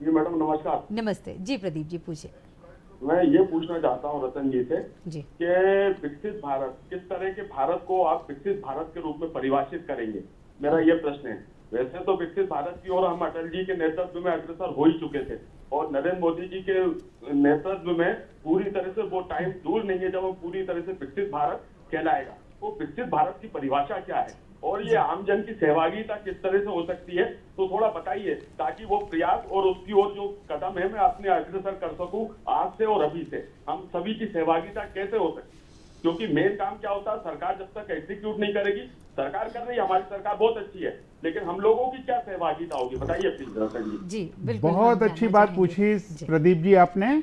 जी मैडम नमस्कार। नमस्ते जी। प्रदीप जी पूछिए। मैं ये पूछना चाहता हूँ रतन जी से जी कि विकसित भारत, किस तरह के भारत को आप विकसित भारत के रूप में परिभाषित करेंगे, मेरा ये प्रश्न है। वैसे तो विकसित भारत की ओर हम अटल जी के नेतृत्व में अग्रसर हो ही चुके थे, और नरेंद्र मोदी जी के नेतृत्व में पूरी तरह से वो टाइम दूर नहीं है जब हम पूरी तरह से विकसित भारत कहलाएगा। वो विकसित भारत की परिभाषा क्या है, और ये आम जन की सहभागिता किस तरह से हो सकती है, तो थोड़ा बताइए, ताकि वो प्रयास और उसकी ओर जो कदम है मैं अपने अग्रसर कर सकूं आज से और अभी से। हम सभी की सहभागिता कैसे हो सकती है, क्योंकि मेन काम क्या होता है, सरकार जब तक एग्जीक्यूट नहीं करेगी, सरकार कर रही है, हमारी सरकार बहुत अच्छी है, लेकिन हम लोगों की क्या सहभागिता होगी, बताइए प्लीज रतन जी। जी बिल्कुल, बहुत हम अच्छी जानना बात चाहेंगे। पूछी जी। प्रदीप जी आपने।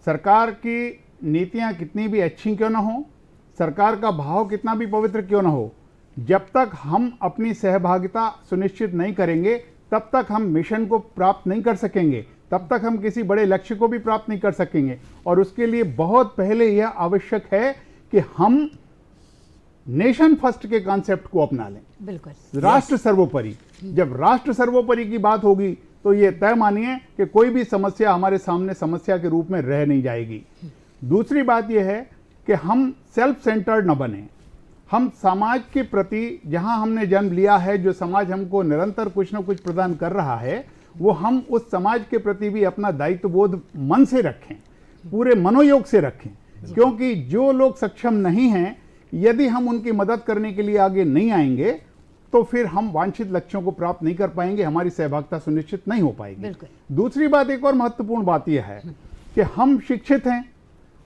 सरकार की नीतियां कितनी भी अच्छी क्यों ना हो, सरकार का भाव कितना भी पवित्र क्यों ना हो, जब तक हम अपनी सहभागिता सुनिश्चित नहीं करेंगे तब तक हम मिशन को प्राप्त नहीं कर सकेंगे, तब तक हम किसी बड़े लक्ष्य को भी प्राप्त नहीं कर सकेंगे। और उसके लिए बहुत पहले यह आवश्यक है कि हम नेशन फर्स्ट के कॉन्सेप्ट को अपना लें। बिल्कुल राष्ट्र सर्वोपरि। जब राष्ट्र सर्वोपरि की बात होगी तो ये तय मानिए कि कोई भी समस्या हमारे सामने समस्या के रूप में रह नहीं जाएगी। दूसरी बात यह है कि हम सेल्फ सेंटर्ड न बने। हम समाज के प्रति, जहां हमने जन्म लिया है, जो समाज हमको निरंतर कुछ न कुछ प्रदान कर रहा है, वो हम उस समाज के प्रति भी अपना दायित्वबोध मन से रखें, पूरे मनोयोग से रखें। क्योंकि जो लोग सक्षम नहीं हैं, यदि हम उनकी मदद करने के लिए आगे नहीं आएंगे तो फिर हम वांछित लक्ष्यों को प्राप्त नहीं कर पाएंगे, हमारी सहभागिता सुनिश्चित नहीं हो पाएगी। बिल्कुल। दूसरी बात, एक और महत्वपूर्ण बात यह है कि हम शिक्षित हैं,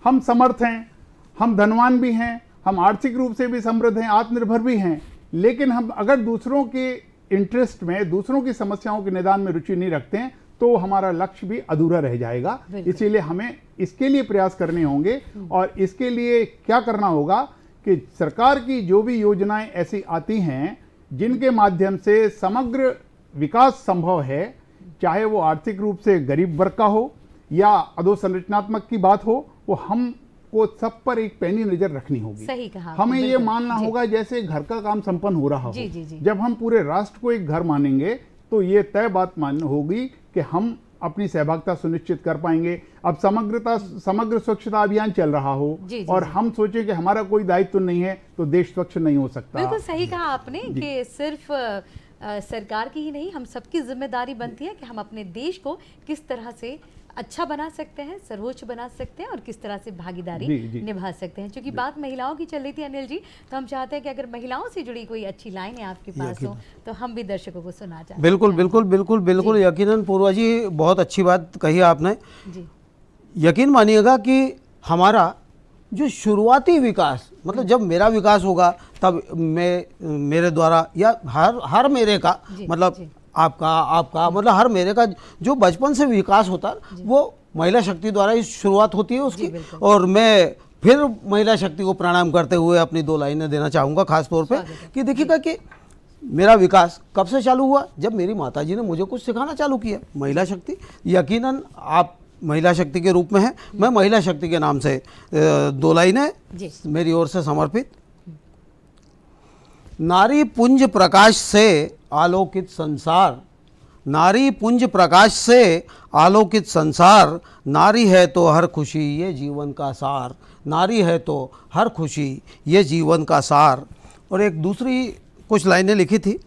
हम समर्थ हैं, हम धनवान भी हैं, हम आर्थिक रूप से भी समृद्ध हैं, आत्मनिर्भर भी हैं, लेकिन हम अगर दूसरों के इंटरेस्ट में, दूसरों की समस्याओं के निदान में रुचि नहीं रखते हैं तो हमारा लक्ष्य भी अधूरा रह जाएगा। इसीलिए हमें इसके लिए प्रयास करने होंगे। और इसके लिए क्या करना होगा कि सरकार की जो भी योजनाएं ऐसी आती हैं जिनके माध्यम से समग्र विकास संभव है, चाहे वो आर्थिक रूप से गरीब वर्ग का हो या अधोसंरचनात्मक की बात हो, वो हमको सब पर एक पैनी नजर रखनी होगी। सही कहा। हमें ये बिल्कुल। मानना जी। होगा जैसे घर का काम संपन्न हो रहा हो। जी, जी, जी। जब हम पूरे राष्ट्र को एक घर मानेंगे तो ये तय बात माननी होगी कि हम अपनी सहभागिता सुनिश्चित कर पाएंगे। अब समग्र स्वच्छता अभियान चल रहा हो जी, जी, और जी। हम सोचे कि हमारा कोई दायित्व नहीं है तो देश स्वच्छ नहीं हो सकता। बिल्कुल सही कहा आपने कि सिर्फ सरकार की ही नहीं, हम सबकी जिम्मेदारी बनती है कि हम अपने देश को किस तरह से अच्छा बना सकते हैं, सर्वोच्च बना सकते हैं और किस तरह से भागीदारी जी, जी। निभा सकते हैं। क्योंकि बात महिलाओं की चल रही थी अनिल जी, तो हम चाहते हैं कि अगर महिलाओं से जुड़ी कोई अच्छी लाइन है आपके पास हो तो हम भी दर्शकों को सुना चाहते हैं। बिल्कुल बिल्कुल बिल्कुल बिल्कुल यकीनन पूर्वा जी, बहुत अच्छी बात कही आपने। जी यकीन मानिएगा कि हमारा जो शुरुआती विकास, मतलब जब मेरा विकास होगा तब मेरे द्वारा या हर मेरे का, जी, मतलब जी। आपका मतलब हर मेरे का जो बचपन से विकास होता है वो महिला शक्ति द्वारा ही शुरुआत होती है उसकी। बिल्कुल। और मैं फिर महिला शक्ति को प्रणाम करते हुए अपनी 2 लाइनें देना चाहूँगा खास तौर पे कि देखिएगा कि मेरा विकास कब से चालू हुआ, जब मेरी माताजी ने मुझे कुछ सिखाना चालू किया। महिला शक्ति, यकीनन आप महिला शक्ति के रूप में है, मैं महिला शक्ति के नाम से 2 लाइनें जी। मेरी ओर से समर्पित। नारी पुंज प्रकाश से आलोकित संसार, नारी पुंज प्रकाश से आलोकित संसार, नारी है तो हर खुशी ये जीवन का सार, नारी है तो हर खुशी ये जीवन का सार। और एक दूसरी कुछ लाइनें लिखी थी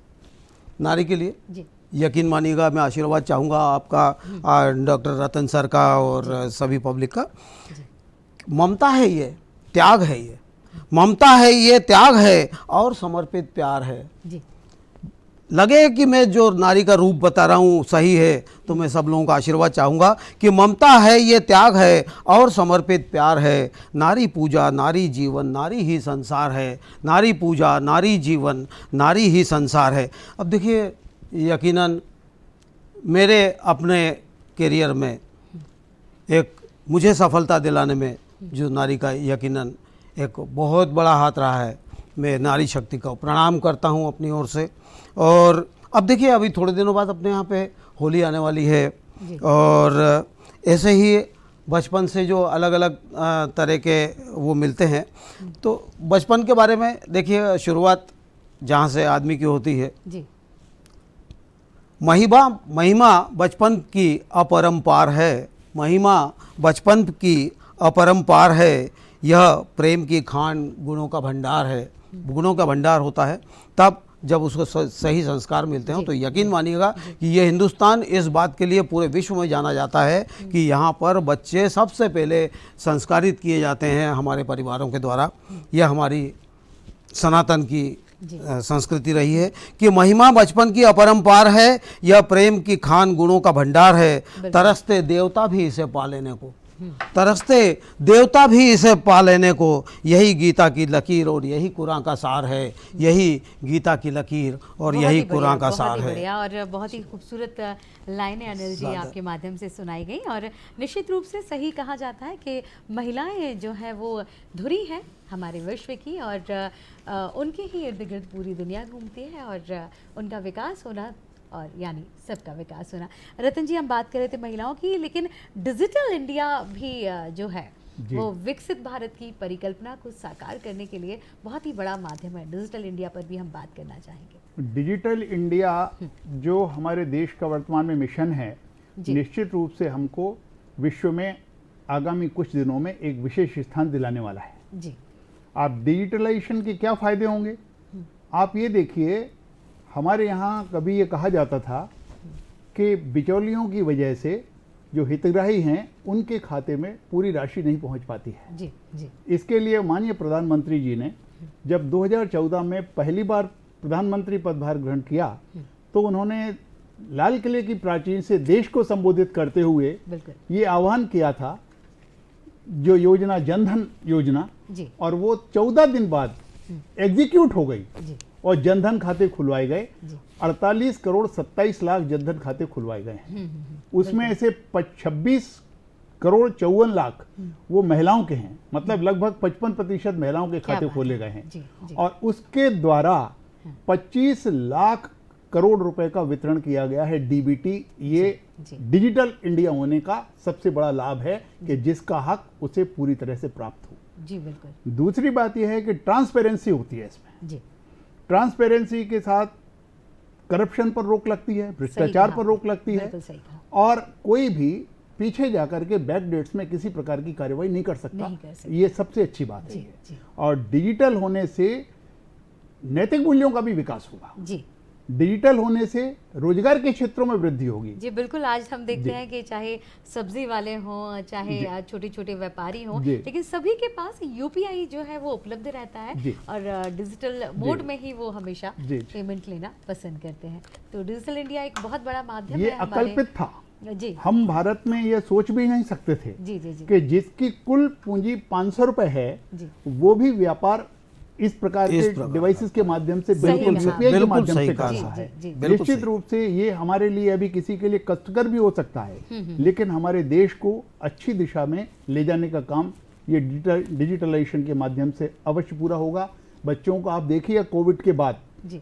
नारी के लिए। जी यकीन मानिएगा मैं आशीर्वाद चाहूँगा आपका, डॉक्टर रतन सर का और सभी पब्लिक का। ममता है ये, त्याग है ये, ममता है ये, त्याग है और समर्पित प्यार है। जी लगे कि मैं जो नारी का रूप बता रहा हूँ सही है, तो मैं सब लोगों का आशीर्वाद चाहूँगा कि ममता है, ये त्याग है और समर्पित प्यार है। नारी पूजा नारी जीवन, नारी ही संसार है। नारी पूजा नारी जीवन, नारी ही संसार है। अब देखिए, यकीनन मेरे अपने करियर में एक मुझे सफलता दिलाने में जो नारी का यकीनन एक बहुत बड़ा हाथ रहा है। मैं नारी शक्ति को प्रणाम करता हूँ अपनी ओर से। और अब देखिए, अभी थोड़े दिनों बाद अपने यहाँ पे होली आने वाली है, और ऐसे ही बचपन से जो अलग अलग तरह के वो मिलते हैं, तो बचपन के बारे में देखिए, शुरुआत जहाँ से आदमी की होती है जी। महिमा बचपन की अपरंपार है। महिमा बचपन की अपरंपार है। यह प्रेम की खान गुणों का भंडार है। गुणों का भंडार होता है तब जब उसको सही संस्कार मिलते हैं। तो यकीन मानिएगा कि ये हिंदुस्तान इस बात के लिए पूरे विश्व में जाना जाता है कि यहाँ पर बच्चे सबसे पहले संस्कारित किए जाते हैं हमारे परिवारों के द्वारा। यह हमारी सनातन की संस्कृति रही है कि महिमा बचपन की अपरंपार है। यह प्रेम की खान गुणों का भंडार है। तरसते देवता भी इसे पा लेने को, तरसते देवता भी इसे पा लेने को। यही गीता की लकीर और यही कुरान का सार है। यही गीता की लकीर और यही कुरान का सार है। बढ़िया, और बहुत ही खूबसूरत लाइनें अनिल जी आपके माध्यम से सुनाई गई। और निश्चित रूप से सही कहा जाता है कि महिलाएं जो है वो धुरी है हमारे विश्व की, और उनके ही इर्द गिर्द पूरी दुनिया घूमती है, और उनका विकास होना और यानी सबका विकास होना। रतन जी, हम बात कर रहे थे महिलाओं की, लेकिन डिजिटल इंडिया भी जो है वो विकसित भारत की परिकल्पना को साकार करने के लिए बहुत ही बड़ा माध्यम है। डिजिटल इंडिया पर भी हम बात करना चाहेंगे। डिजिटल इंडिया जो हमारे देश का वर्तमान में मिशन है, निश्चित रूप से हमको विश्व में आगामी कुछ दिनों में एक विशेष स्थान दिलाने वाला है जी। आप डिजिटलाइजेशन के क्या फायदे होंगे, आप ये देखिए, हमारे यहाँ कभी ये कहा जाता था कि बिचौलियों की वजह से जो हितग्राही हैं उनके खाते में पूरी राशि नहीं पहुंच पाती है। जी जी। इसके लिए माननीय प्रधानमंत्री जी ने जब 2014 में पहली बार प्रधानमंत्री पदभार ग्रहण किया, तो उन्होंने लाल किले की प्राचीर से देश को संबोधित करते हुए ये आह्वान किया था, जो योजना जनधन योजना जी, और वो 14 दिन बाद एग्जीक्यूट हो गई जी, और जनधन खाते खुलवाए गए। 48 करोड़ 27 लाख जनधन खाते खुलवाए गए हैं। उसमें ऐसे 26 करोड़ 54 लाख वो महिलाओं के हैं, मतलब लगभग 55% महिलाओं के खाते खोले गए हैं। जी, जी। और उसके द्वारा 25 लाख करोड़ रुपए का वितरण किया गया है डीबीटी। ये डिजिटल इंडिया होने का सबसे बड़ा लाभ है कि जिसका हक उसे पूरी तरह से प्राप्त हो। जी बिल्कुल। दूसरी बात यह है कि ट्रांसपेरेंसी होती है इसमें। जी। ट्रांसपेरेंसी के साथ करप्शन पर रोक लगती है, भ्रष्टाचार पर रोक लगती है, और कोई भी पीछे जाकर के बैक डेट्स में किसी प्रकार की कार्रवाई नहीं कर सकता। ये सबसे अच्छी बात है। और डिजिटल होने से नैतिक मूल्यों का भी विकास होगा। जी। डिजिटल होने से रोजगार के क्षेत्रों में वृद्धि होगी। जी बिल्कुल। आज हम देखते हैं कि चाहे सब्जी वाले हों, चाहे छोटे छोटे व्यापारी हों, लेकिन सभी के पास यूपीआई जो है वो उपलब्ध रहता है, और डिजिटल मोड में ही वो हमेशा पेमेंट लेना पसंद करते हैं। तो डिजिटल इंडिया एक बहुत बड़ा माध्यम है। ये अकल्पित था जी। हम भारत में ये सोच भी नहीं सकते थे जी, जी, जी। कि जिसकी कुल पूंजी 500 रुपए है वो भी व्यापार इस प्रकार के डिवाइसेस के माध्यम से बिल्कुल यूपीआई के माध्यम से कर रहा है। निश्चित रूप से ये हमारे लिए अभी किसी के लिए कष्टकर भी हो सकता है, लेकिन हमारे देश को अच्छी दिशा में ले जाने का काम ये डिजिटलाइजेशन के माध्यम से अवश्य पूरा होगा। बच्चों को आप देखिए, कोविड के बाद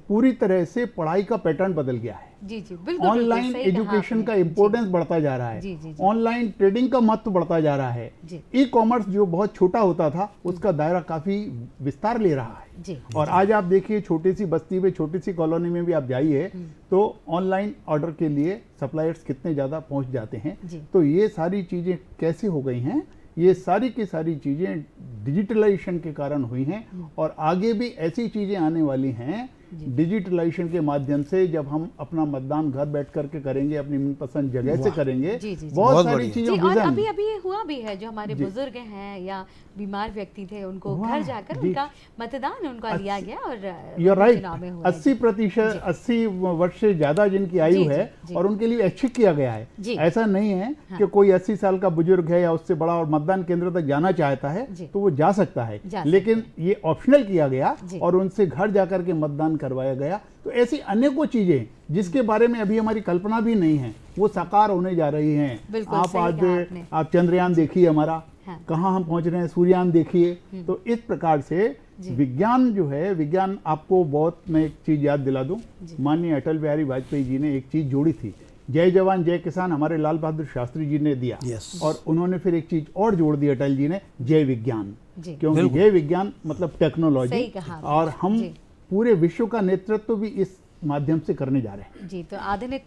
पूरी तरह से पढ़ाई का पैटर्न बदल गया है। जी जी बिल्कुल। ऑनलाइन एजुकेशन का इंपॉर्टेंस बढ़ता जा रहा है, ऑनलाइन ट्रेडिंग का महत्व बढ़ता जा रहा है। ई कॉमर्स जो बहुत छोटा होता था उसका दायरा काफी विस्तार ले रहा है। और आज आप देखिए, छोटी सी बस्ती में, छोटी सी कॉलोनी में भी आप जाइए तो ऑनलाइन ऑर्डर के लिए सप्लायर्स कितने ज्यादा पहुंच जाते हैं। तो ये सारी चीजें कैसे हो गई हैं, ये सारी की सारी चीजें डिजिटलाइजेशन के कारण हुई हैं, और आगे भी ऐसी चीजें आने वाली हैं डिजिटलाइजेशन के माध्यम से जब हम अपना मतदान घर बैठ करके करेंगे, अपनी मनपसंद जगह से करेंगे, जी, जी, जी। बहुत बहुत सारी बढ़िया। चीजों जी, की और विजन। अभी अभी ये हुआ भी है, जो हमारे बुजुर्ग हैं या बीमार व्यक्ति थे उनको हुआ घर है, जाकर जी। उनका मतदान उनका लिया गया और You're right, चुनाव में हुआ है। 80% 80 वर्ष से ज्यादा जिनकी आयु जी, है जी। और उनके लिए ऐच्छिक किया गया है। जी। ऐसा नहीं है हाँ। कि कोई 80 साल का बुजुर्ग है या उससे बड़ा और मतदान केंद्र तक जाना चाहता है जी। तो वो जा सकता है, जा लेकिन ये ऑप्शनल किया गया जी। और उनसे घर जाकर के मतदान करवाया गया। तो ऐसी अनेकों चीजें जिसके बारे में अभी हमारी कल्पना भी नहीं है वो साकार होने जा रही हैं। बिल्कुल आप सही आज कहा आपने। आप चंद्रयान देखिए हमारा, हाँ। कहाँ हम पहुंच रहे हैं, सूर्ययान देखिए। तो इस प्रकार से जी। विज्ञान जो है, विज्ञान आपको बहुत, मैं एक चीज याद दिला दूं, माननीय अटल बिहारी वाजपेयी जी ने एक चीज जोड़ी थी, जय जवान जय किसान हमारे लाल बहादुर शास्त्री जी ने दिया। Yes। और उन्होंने फिर एक चीज और जोड़ दी अटल जी ने, जय विज्ञान। जी। क्योंकि बिल्कुल। जय विज्ञान मतलब टेक्नोलॉजी, सही कहा आपने। और हम जी। पूरे विश्व का नेतृत्व भी इस माध्यम से करने जा रहे हैं। जी, तो आधुनिक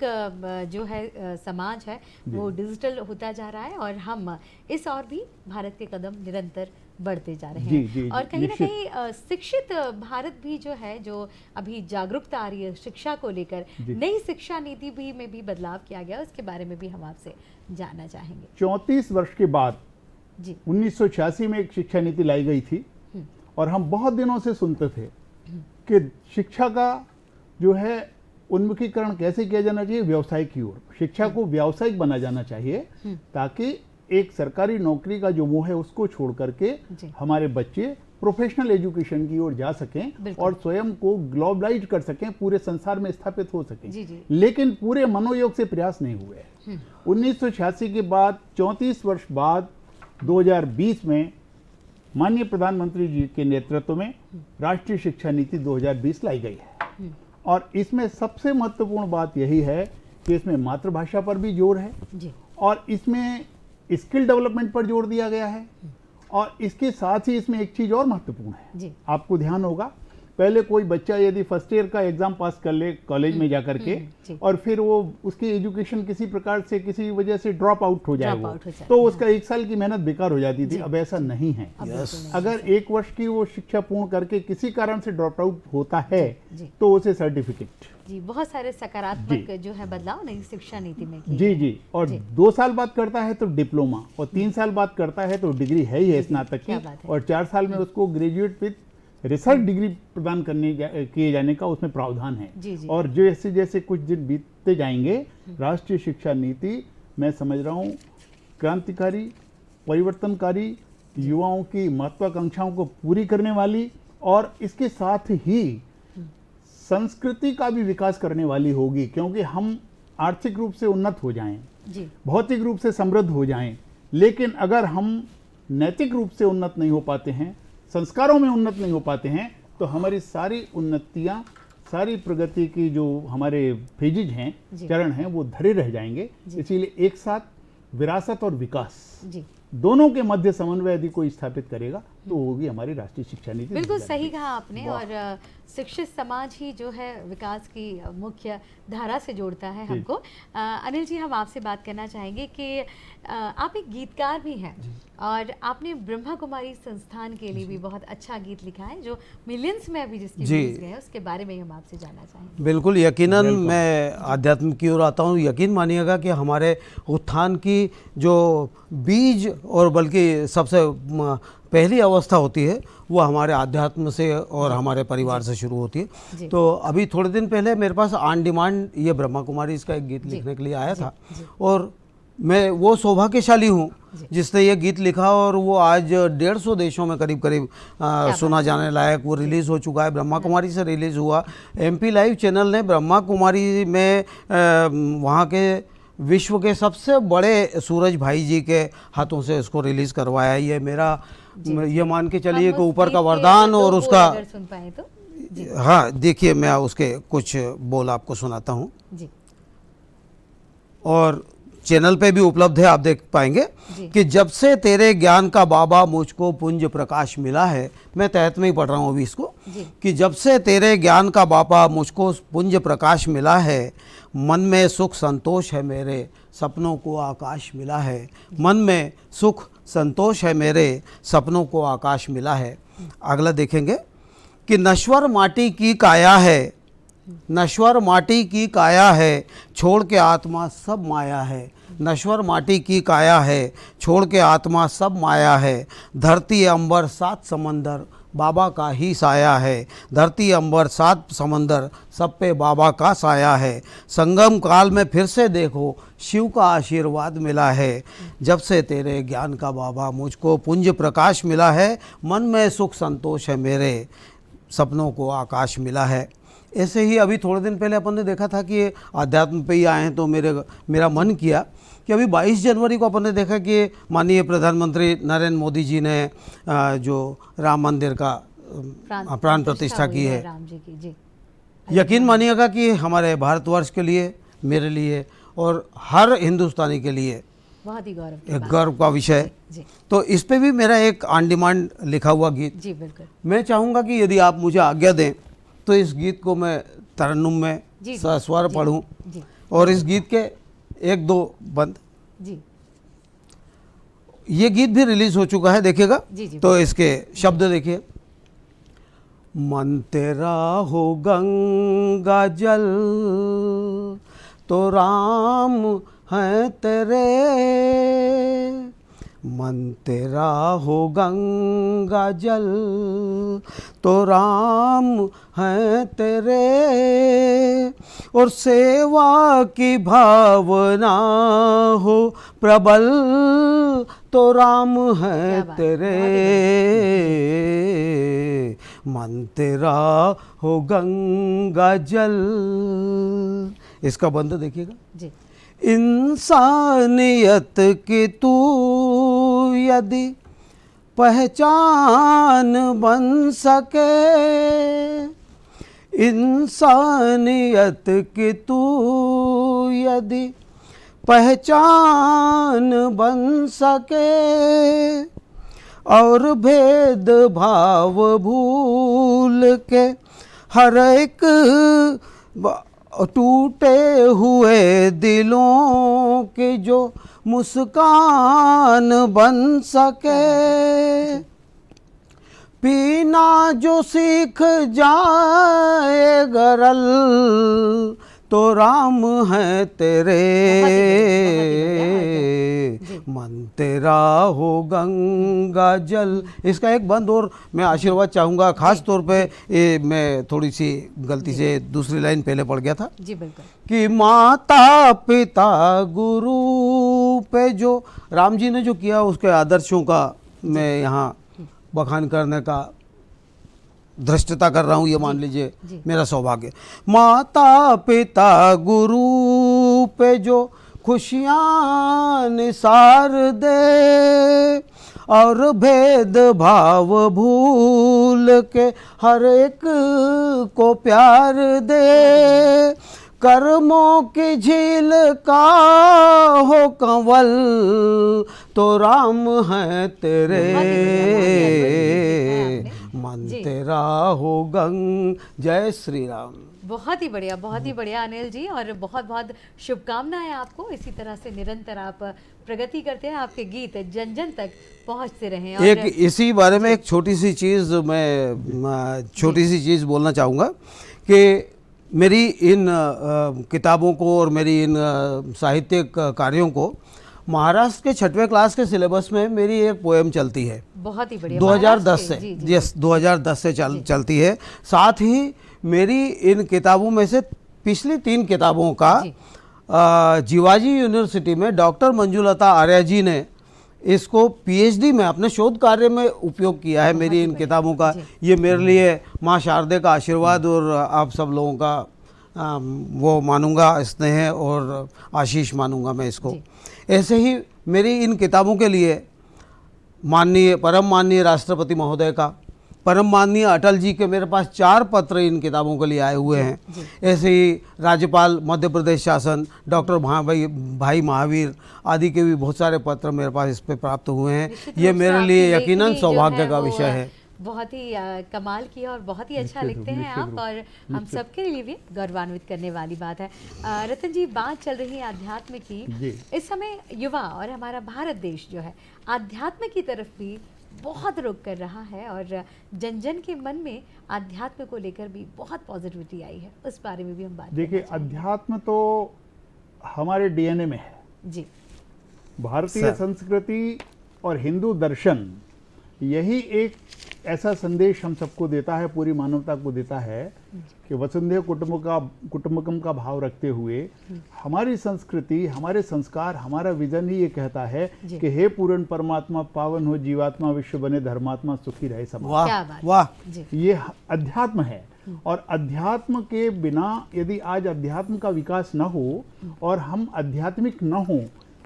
जो है समाज है वो डिजिटल होता जा रहा है और हम इस और भी भारत के कदम निरंतर बढ़ते जा रहे जी, हैं। जी, और जी, कहीं ना निश्चित। कहीं शिक्षित भारत भी जो है, जो अभी जागरूकता आ रही है शिक्षा को लेकर, जी। नई शिक्षा नीति भी में भी बदलाव किया गया, उसके बारे में भी हम आपसे जानना चाहेंगे। 34 वर्ष के बाद जी 1986 में एक शिक्षा नीति लाई गई थी और हम बहुत दिनों से सुनते थे कि शिक्षा का जो है उन्मुखीकरण कैसे किया जाना चाहिए, व्यवसाय की ओर। शिक्षा को व्यावसायिक बना जाना चाहिए ताकि एक सरकारी नौकरी का जो मोह है उसको छोड़ करके जी। हमारे बच्चे प्रोफेशनल एजुकेशन की ओर जा सकें बिल्कुल। और स्वयं को ग्लोबलाइज कर सकें, पूरे संसार में स्थापित हो सकें। जी, जी। लेकिन पूरे मनोयोग से प्रयास नहीं हुए। 1986 के बाद 34 वर्ष बाद 2020 में माननीय प्रधानमंत्री जी के नेतृत्व में राष्ट्रीय शिक्षा नीति 2020 लाई गई है। और इसमें सबसे महत्वपूर्ण बात यही है कि इसमें मातृभाषा पर भी जोर है जी और इसमें स्किल डेवलपमेंट पर जोर दिया गया है। और इसके साथ ही इसमें एक चीज और महत्वपूर्ण है, जी आपको ध्यान होगा, पहले कोई बच्चा यदि फर्स्ट ईयर का एग्जाम पास कर ले कॉलेज में जाकर के जी। और फिर वो उसकी एजुकेशन किसी प्रकार से किसी वजह से ड्रॉप आउट हो जाए Drop वो, out हो जाए, तो उसका 1 साल की मेहनत बेकार हो जाती थी। जी, अब ऐसा नहीं है। अब बिल्कुल नहीं। अगर 1 वर्ष की वो शिक्षा पूर्ण करके किसी कारण से ड्रॉप आउट होता है जी। तो उसे सर्टिफिकेट, जी, बहुत सारे सकारात्मक जो है बदलाव नई शिक्षा नीति में किए जी गए। जी, और जी। 2 साल बाद करता है तो डिप्लोमा, और 3 साल बाद करता है तो डिग्री है ही है स्नातक क्या की, बात है। और 4 साल में उसको ग्रेजुएट विद रिसर्च डिग्री प्रदान किए जाने का उसमें प्रावधान है। जी, जी। और जैसे जैसे कुछ दिन बीतते जाएंगे, राष्ट्रीय शिक्षा नीति मैं समझ रहा हूँ क्रांतिकारी, परिवर्तनकारी, युवाओं की महत्वाकांक्षाओं को पूरी करने वाली और इसके साथ ही संस्कृति का भी विकास करने वाली होगी। क्योंकि हम आर्थिक रूप से उन्नत हो जाएं, जी भौतिक रूप से समृद्ध हो जाएं, लेकिन अगर हम नैतिक रूप से उन्नत नहीं हो पाते हैं, संस्कारों में उन्नत नहीं हो पाते हैं, तो हमारी सारी उन्नतियां, सारी प्रगति की जो हमारे फेजेज हैं, जी। चरण हैं, वो धरे रह जाएंगे। इसीलिए एक साथ विरासत और विकास जी दोनों के मध्य समन्वय यदि कोई स्थापित करेगा तो वो भी हमारी राष्ट्रीय शिक्षा नीति। बिल्कुल सही कहा आपने। और शिक्षित समाज ही जो है विकास की मुख्य धारा से जोड़ता है हमको। अनिल जी, हम आपसे बात करना चाहेंगे कि आप एक गीतकार भी हैं और आपने ब्रह्मा कुमारी संस्थान के लिए भी बहुत अच्छा गीत लिखा है जो मिलियंस में अभी जिसके जी। व्यूज गए हैं, उसके बारे में हम आपसे जानना चाहेंगे। बिल्कुल, यकीनन मैं आध्यात्म की ओर आता हूँ। यकीन मानिएगा कि हमारे उत्थान की जो बीज और बल्कि सबसे पहली अवस्था होती है वो हमारे आध्यात्म से और हमारे परिवार से शुरू होती जी। है। तो अभी थोड़े दिन पहले मेरे पास ऑन डिमांड ये ब्रह्मा कुमारी इसका एक गीत लिखने के लिए आया था और मैं वो सौभाग्यशाली हूँ जिसने ये गीत लिखा और वो आज 150 देशों में करीब करीब सुना जाने लायक वो रिलीज़ हो चुका है। ब्रह्मा कुमारी से रिलीज़ हुआ। MP लाइव चैनल ने ब्रह्मा कुमारी में वहाँ के विश्व के सबसे बड़े सूरज भाई जी के हाथों से इसको रिलीज़ करवाया है। ये मेरा ये मान के चलिए कि ऊपर का वरदान और उसका, अगर सुन पाए तो जी हाँ देखिए मैं उसके कुछ बोल आपको सुनाता हूँ जी और चैनल पे भी उपलब्ध है, आप देख पाएंगे कि जब से तेरे ज्ञान का बाबा मुझको पुंज प्रकाश मिला है। मैं तहत में ही पढ़ रहा हूँ अभी इसको कि जब से तेरे ज्ञान का बाबा मुझको पुंज प्रकाश मिला है, मन में सुख संतोष है मेरे, सपनों को आकाश मिला है। मन में सुख संतोष है मेरे, सपनों को आकाश मिला है। अगला देखेंगे कि नश्वर माटी की काया है, नश्वर माटी की काया है, छोड़ के आत्मा सब माया है। नश्वर माटी की काया है, छोड़ के आत्मा सब माया है। धरती अंबर सात समंदर, बाबा का ही साया है। धरती अंबर सात समंदर, सब पे बाबा का साया है। संगम काल में फिर से देखो, शिव का आशीर्वाद मिला है। जब से तेरे ज्ञान का बाबा मुझको पुंज प्रकाश मिला है। मन में सुख संतोष है मेरे, सपनों को आकाश मिला है। ऐसे ही अभी थोड़े दिन पहले अपन ने देखा था कि अध्यात्म पे ही आए हैं, तो मेरा मन किया कि अभी 22 जनवरी को अपन ने देखा कि माननीय प्रधानमंत्री नरेंद्र मोदी जी ने जो राम मंदिर का प्राण प्रतिष्ठा की है। राम जी की, जी। यकीन मानिएगा कि हमारे भारतवर्ष के लिए, मेरे लिए और हर हिंदुस्तानी के लिए बहुत ही गौरव की एक बात। गर्व का विषय है। जी तो इस पे भी मेरा एक ऑन डिमांड लिखा हुआ गीत, जी बिल्कुल। मैं चाहूँगा कि यदि आप मुझे आज्ञा दें तो इस गीत को मैं तरन्नुम में जी, सस्वर जी, पढ़ूं जी और इस गीत के एक दो बंद, जी ये गीत भी रिलीज हो चुका है, देखिएगा। जी, जी, तो इसके शब्द देखिए। मन तेरा हो गंगा जल, तो राम है तेरे। मन तेरा हो गंगा जल, तो राम है तेरे। और सेवा की भावना हो प्रबल, तो राम है क्या बात, तेरे। मन तेरा हो गंगा जल। इसका बंद देखिएगा। जी इंसानियत की तू यदि पहचान बन सके, इंसानियत की तू यदि पहचान बन सके, और भेद भाव भूल के हर एक टूटे हुए दिलों की जो मुस्कान बन सके, पीना जो सीख जाए गरल, तो राम है तेरे। मन तेरा हो गंगा जल। इसका एक बंद और मैं आशीर्वाद चाहूँगा, खास तौर पे ये मैं थोड़ी सी गलती से दूसरी लाइन पहले पढ़ गया था जी बिल्कुल। कि माता पिता गुरु पे जो राम जी ने जो किया उसके आदर्शों का मैं यहाँ बखान करने का धृष्टता कर रहा हूँ, ये मान लीजिए मेरा सौभाग्य। माता पिता गुरु पे जो खुशियाँ निसार दे, और भेद भाव भूल के हर एक को प्यार दे, कर्मों की झील का हो कंवल, तो राम है तेरे। मन तेरा हो गंग। जय श्री राम। बहुत ही बढ़िया अनिल जी, और बहुत बहुत शुभकामनाएं आपको। इसी तरह से निरंतर आप प्रगति करते हैं, आपके गीत जन जन तक पहुंचते रहें। और एक इसी बारे में एक छोटी सी चीज़ बोलना चाहूँगा कि मेरी इन किताबों को और मेरी इन साहित्यिक कार्यों को महाराष्ट्र के 6वें क्लास के सिलेबस में मेरी एक पोएम चलती है। बहुत ही बढ़िया। 2010 से, यस 2010 से चलती है। साथ ही मेरी इन किताबों में से पिछली 3 किताबों का जीवाजी यूनिवर्सिटी में डॉक्टर मंजुलता आर्या जी ने इसको पीएचडी में अपने शोध कार्य में उपयोग किया है। मेरी इन किताबों का ये मेरे लिए माँ शारदे का आशीर्वाद और आप सब लोगों का वो मानूंगा, स्नेह और आशीष मानूंगा मैं इसको। ऐसे ही मेरी इन किताबों के लिए परम माननीय राष्ट्रपति महोदय का, परम माननीय अटल जी के मेरे पास 4 पत्र इन किताबों के लिए आए हुए हैं। ऐसे ही राज्यपाल मध्य प्रदेश शासन डॉक्टर भाई महावीर आदि के भी बहुत सारे पत्र मेरे पास इस पे प्राप्त हुए हैं। ये मेरे लिए यकीनन सौभाग्य का विषय है। बहुत ही कमाल किया और बहुत ही अच्छा लिखते हैं आप, और हम सबके लिए भी गौरवान्वित करने वाली बात है। रतन जी, बात चल रही है आध्यात्म की। इस समय युवा और हमारा भारत देश जो है आध्यात्म की तरफ भी बहुत रुख कर रहा है और जन जन के मन में आध्यात्म को लेकर भी बहुत पॉजिटिविटी आई है, उस बारे में भी हम बात देखिए, करना चाहेंगे। अध्यात्म तो हमारे डीएनए में है। जी भारतीय सर। संस्कृति और हिंदू दर्शन यही एक ऐसा संदेश हम सबको देता है, पूरी मानवता को देता है कि वसुंधैव कुटुंबकम का भाव रखते हुए हमारी संस्कृति, हमारे संस्कार, हमारा विजन ही ये कहता है जी। कि हे पूर्ण परमात्मा, पावन हो जीवात्मा, विश्व बने धर्मात्मा, सुखी रहे सब। क्या वाह बात वाह। जी ये अध्यात्म है। और अध्यात्म के बिना यदि आज अध्यात्म का विकास न हो और हम आध्यात्मिक न हो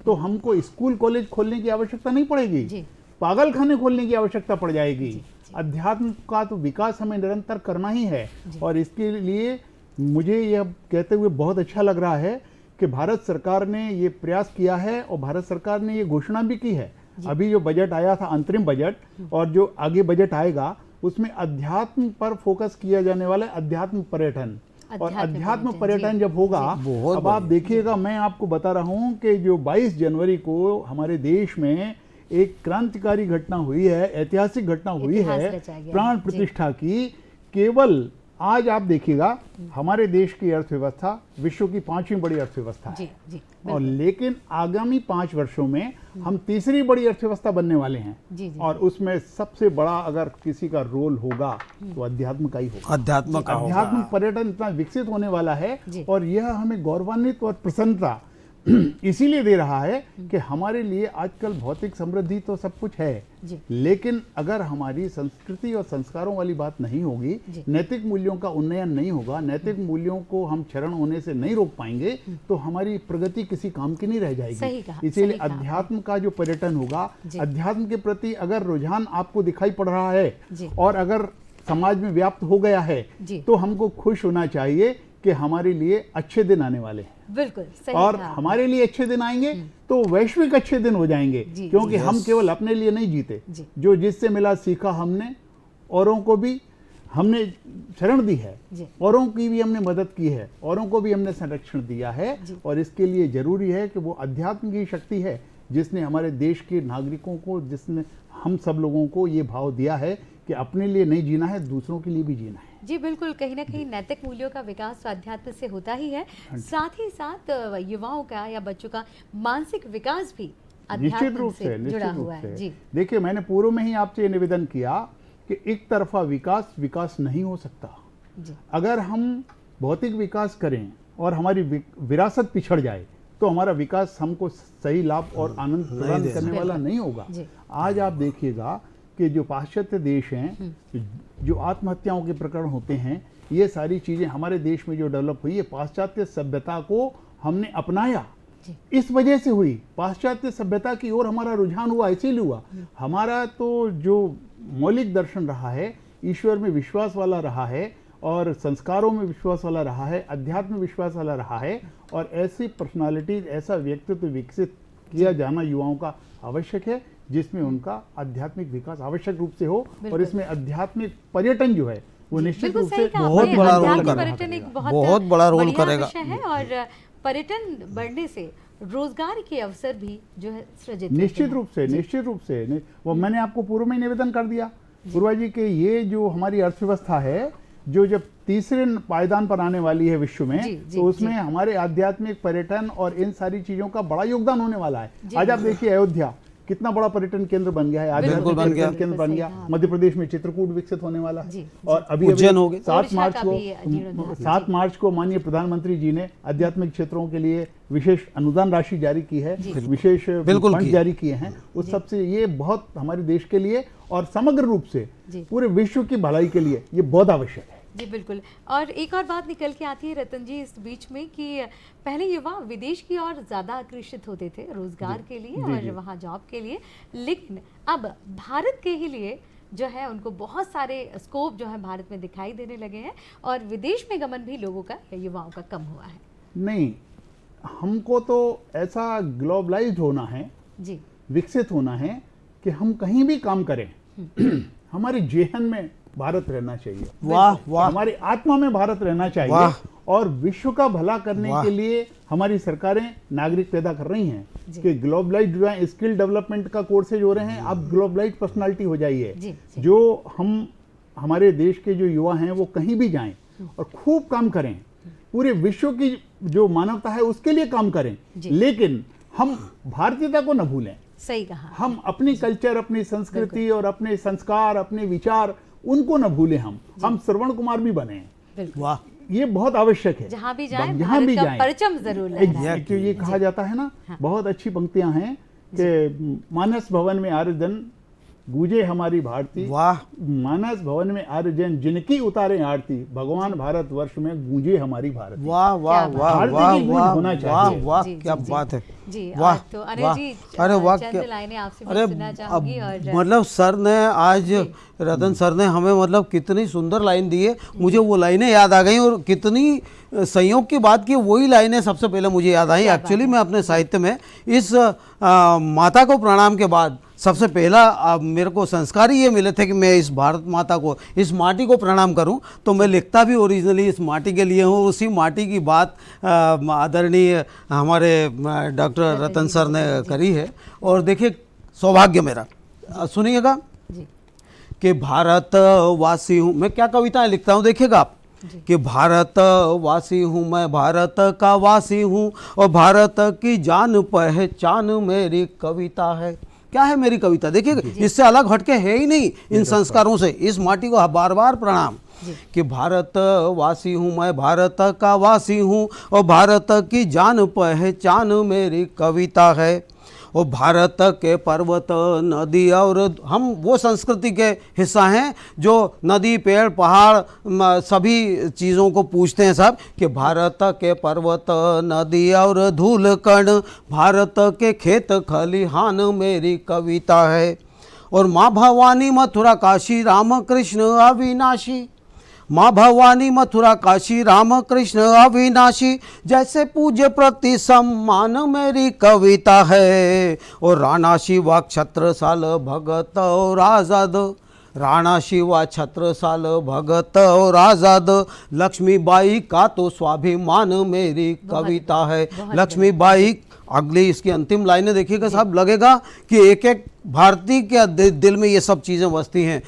तो हमको स्कूल कॉलेज खोलने की आवश्यकता नहीं पड़ेगी, जी पागल खाने खोलने की आवश्यकता पड़ जाएगी। अध्यात्म का तो विकास हमें निरंतर करना ही है। और इसके लिए मुझे यह कहते हुए बहुत अच्छा लग रहा है कि भारत सरकार ने ये प्रयास किया है और भारत सरकार ने ये घोषणा भी की है। अभी जो बजट आया था, अंतरिम बजट, और जो आगे बजट आएगा उसमें अध्यात्म पर फोकस किया जाने वाला है, अध्यात्म पर्यटन। और अध्यात्म पर्यटन जब होगा, बहुत अब आप बढ़िया। देखिएगा, मैं आपको बता रहा हूं कि जो 22 जनवरी को हमारे देश में एक क्रांतिकारी घटना हुई है, ऐतिहासिक घटना हुई इतिहास है, रचा गया प्राण है। प्रतिष्ठा की। केवल आज आप देखिएगा हमारे देश की अर्थव्यवस्था विश्व की 5वीं बड़ी अर्थव्यवस्था जी है। जी और लेकिन आगामी 5 वर्षों में हम तीसरी बड़ी अर्थव्यवस्था बनने वाले हैं। जी जी और उसमें सबसे बड़ा अगर किसी का रोल होगा तो अध्यात्म का ही होगा। अध्यात्म का होगा। अध्यात्म पर्यटन इतना विकसित होने वाला है जी। और यह हमें गौरवान्वित और प्रसन्नता इसीलिए दे रहा है कि हमारे लिए आजकल भौतिक समृद्धि तो सब कुछ है, जी लेकिन अगर हमारी संस्कृति और संस्कारों वाली बात नहीं होगी, जी। नैतिक मूल्यों का उन्नयन नहीं होगा, नैतिक मूल्यों को हम क्षरण होने से नहीं रोक पाएंगे, तो हमारी प्रगति किसी काम की नहीं रह सही जाएगी। कहा, इसीलिए सही कहा। अध्यात्म का जो पर्यटन होगा, जी। अध्यात्म के प्रति अगर रुझान आपको दिखाई पड़ रहा है जी। और अगर समाज में व्याप्त हो गया है, जी। तो हमको खुश होना चाहिए कि हमारे लिए अच्छे दिन आने वाले हैं। बिल्कुल सही और कहा। हमारे लिए अच्छे दिन आएंगे तो वैश्विक अच्छे दिन हो जाएंगे, जी, क्योंकि जी। हम Yes. केवल अपने लिए नहीं जीते। जी। जो जिससे मिला सीखा हमने, औरों को भी हमने शरण दी है, जी। औरों की भी हमने मदद की है, औरों को भी हमने संरक्षण दिया है। जी। और इसके लिए जरूरी है कि वो अध्यात्म की शक्ति है जिसने हमारे देश के नागरिकों को, जिसने हम सब लोगों को ये भाव दिया है कि अपने लिए नहीं जीना है, दूसरों के लिए भी जीना है। जी बिल्कुल, कहीं ना कहीं नैतिक मूल्यों का विकास तो अध्यात्म से होता ही है, साथ ही साथ युवाओं का या बच्चों का मानसिक विकास भी निश्चित अध्यात्म रूप से से, निश्चित जुड़ा रूप हुआ है। से। जी देखिए, मैंने पूर्व में ही आपसे ये निवेदन किया कि एक तरफा विकास नहीं हो सकता। जी अगर हम भौतिक विकास करें और हमारी विरासत पिछड़ जाए तो हमारा विकास हमको सही लाभ और आनंद प्रदान देगा। करने वाला बिल्कुल। नहीं होगा। जी। आज आप देखिएगा कि जो पाश्चात्य देश हैं, जो आत्महत्याओं के प्रकरण होते हैं, ये सारी चीजें हमारे देश में जो डेवलप हुई है, पाश्चात्य सभ्यता को हमने अपनाया, जी। इस वजह से हुई। पाश्चात्य सभ्यता की ओर हमारा रुझान हुआ, इसीलिए हुआ। हमारा तो जो मौलिक दर्शन रहा है, ईश्वर में विश्वास वाला रहा है और संस्कारों में विश्वास वाला रहा है, अध्यात्म में विश्वास वाला रहा है। और ऐसी पर्सनालिटी, ऐसा व्यक्तित्व विकसित किया जाना युवाओं का आवश्यक है, जिसमें उनका आध्यात्मिक विकास आवश्यक रूप से हो। और बिल्कुल। इसमें आध्यात्मिक पर्यटन जो है वो निश्चित बिल्कुल रूप सही से कहा बहुत आपने, बड़ा रोल अध्यात्म करेगा। पर्यटन एक बहुत बड़ा रोल बढ़िया करेगा। विषय है और पर्यटन बढ़ने से रोजगार के अवसर भी जो है सृजित निश्चित होते रूप से, हैं। जी। निश्चित रूप से। वो मैंने आपको पूर्व में निवेदन कर दिया पूर्वा जी के ये जो हमारी अर्थव्यवस्था है, जो जब तीसरे पायदान पर आने वाली है विश्व में, जी, जी, तो उसमें जी। हमारे आध्यात्मिक पर्यटन और इन सारी चीजों का बड़ा योगदान होने वाला है। जी, आज आप बिल्कुल। देखिए अयोध्या कितना बड़ा पर्यटन केंद्र बन गया है, बिल्कुल आध्यात्मिक बन गया। पर्यटन केंद्र बन सही गया। कहा। मध्य प्रदेश में चित्रकूट विकसित होने वाला जी, है। जी। और अभी उज्जैन हो गए। 7 ओडिशा मार्च का को भी जीर्णोद्धार। 7 मार्च को माननीय प्रधानमंत्री जी ने आध्यात्मिक क्षेत्रों के लिए विशेष अनुदान राशि जारी की है, विशेष बिल्कुल फंड की। जारी किए हैं। उस सब से ये बहुत हमारे देश के लिए और समग्र रूप से जी। पूरे विश्व की भलाई के लिए ये बहुत आवश्यक है। जी बिल्कुल। और एक और बात निकल के आती है रतन जी इस बीच में कि पहले युवा विदेश की ओर ज़्यादा आकर्षित होते थे रोजगार के लिए जी, और जी। वहाँ जॉब के लिए, लेकिन अब भारत के ही लिए जो है उनको बहुत सारे स्कोप जो है भारत में दिखाई देने लगे हैं और विदेश में गमन भी लोगों का या युवाओं का कम हुआ है। नहीं, हमको तो ऐसा ग्लोबलाइज्ड होना है, जी विकसित होना है कि हम कहीं भी काम करें हमारे जेहन में भारत रहना चाहिए, वाह वाह हमारी आत्मा में भारत रहना चाहिए। वाह। और विश्व का भला करने वाह। के लिए हमारी सरकारें नागरिक पैदा कर रही हैं जी। कि ग्लोबलाइज्ड जो है स्किल डेवलपमेंट का कोर्सेज हो रहे हैं, आप ग्लोबलाइज्ड पर्सनालिटी हो जाइए। जी, जी। जो हमारे देश के जो युवा हैं वो कहीं भी जाएं और खूब काम करें, पूरे विश्व की जो मानवता है उसके लिए काम करें, जी। लेकिन हम भारतीयता को न भूलें। सही कहा। हम अपनी कल्चर, अपनी संस्कृति और अपने संस्कार, अपने विचार, उनको न भूलें। हम श्रवण कुमार भी बने। बिल्कुल। वाह ये बहुत आवश्यक है। जहाँ भी जाएं जहाँ भारत भी का जाएं। परचम जरूर लहराएं। एक ये कहा जाता है ना, बहुत अच्छी पंक्तियां हैं कि मानस भवन में आर्यजन गूंजे हमारी भारती, वाह मानस भवन में आर्यजन जिनकी उतारे आरती, भगवान भारत वर्ष में गूंजे हमारी भारत। वाह वाह क्या वाह भारत वाह की गूंज वाह होना वाह चाहिए। वाह जी, क्या जी, बात है। जी। वाह तो अनिल वाह। जी, अरे वाह चंद क्या लाइनें आपसे अरे मैं सुनना चाहूंगी। और मतलब सर ने आज, रतन सर ने हमें मतलब कितनी सुंदर लाइन दी है, मुझे वो लाइनें याद आ गई और कितनी संयोग की बात की वही लाइनें सबसे पहले मुझे याद आई। एक्चुअली मैं अपने साहित्य में इस माता को प्रणाम के बाद सबसे पहला मेरे को संस्कार ही ये मिले थे कि मैं इस भारत माता को, इस माटी को प्रणाम करूं, तो मैं लिखता भी ओरिजिनली इस माटी के लिए हूं। उसी माटी की बात आदरणीय हमारे डॉक्टर रतन सर ने करी है। और देखिए सौभाग्य मेरा, सुनिएगा जी कि भारतवासी हूँ, मैं क्या कविताएं लिखता हूँ देखिएगा आप, कि भारतवासी हूँ मैं, भारत का वासी हूँ और भारत की जान पहचान मेरी कविता है। क्या है मेरी कविता देखिएगा, इससे अलग हटके है ही नहीं इन संस्कारों से। इस माटी को बार बार प्रणाम कि भारतवासी हूँ मैं, भारत का वासी हूँ और भारत की जान पहचान मेरी कविता है। और भारत के पर्वत नदी, और हम वो संस्कृति के हिस्सा हैं जो नदी पेड़ पहाड़ सभी चीज़ों को पूछते हैं सब, कि भारत के पर्वत नदी और धूल कण, भारत के खेत खलिहान मेरी कविता है। और माँ भवानी मथुरा काशी राम कृष्ण अविनाशी, माँ भवानी मथुरा काशी राम कृष्ण अविनाशी, जैसे पूज्य प्रति सम्मान मेरी कविता है। और राणा शिवा छत्रसाल भगत और आज़ाद, राणा शिवा छत्रसाल भगत और आज़ाद, लक्ष्मीबाई का तो स्वाभिमान मेरी कविता है। लक्ष्मीबाई, अगली इसकी अंतिम लाइनें देखिएगा साहब, लगेगा कि एक एक भारतीय के दिल में ये सब चीज़ें बसती हैं।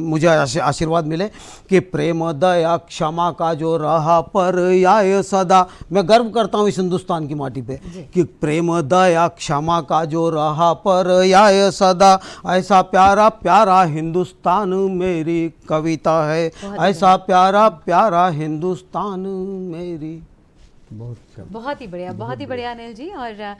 मुझे आशीर्वाद मिले कि प्रेम दया क्षमा का जो रहा पर याय सदा, मैं गर्व करता हूँ इस हिंदुस्तान की माटी पे कि प्रेम दया क्षमा का जो रहा पर याय सदा, ऐसा प्यारा प्यारा हिंदुस्तान मेरी कविता है। ऐसा प्यारा प्यारा हिंदुस्तान मेरी। बहुत ही बढ़िया, बहुत ही बढ़िया अनिल जी। और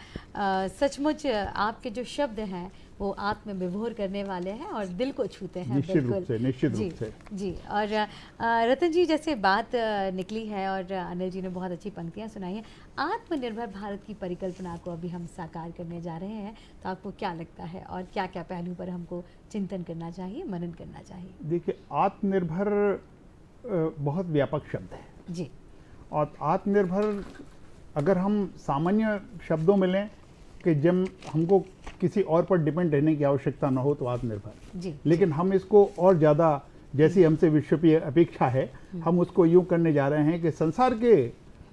सचमुच आपके जो शब्द हैं वो आत्म विभोर करने वाले हैं और दिल को छूते हैं। निश्चित रूप बिल्कुल। से, निश्चित जी, रूप से। जी। और रतन जी, जैसे बात निकली है और अनिल जी ने बहुत अच्छी पंक्तियां सुनाई हैं, आत्मनिर्भर भारत की परिकल्पना को अभी हम साकार करने जा रहे हैं, तो आपको क्या लगता है और क्या क्या पहलू पर हमको चिंतन करना चाहिए, मनन करना चाहिए? देखिए, आत्मनिर्भर बहुत व्यापक शब्द है जी। और आत्मनिर्भर अगर हम सामान्य शब्दों में लें कि जब हमको किसी और पर डिपेंड रहने की आवश्यकता न हो तो आत्मनिर्भर। जी। लेकिन हम इसको और ज़्यादा, जैसी हमसे विश्व की अपेक्षा है, हम उसको यूँ करने जा रहे हैं कि संसार के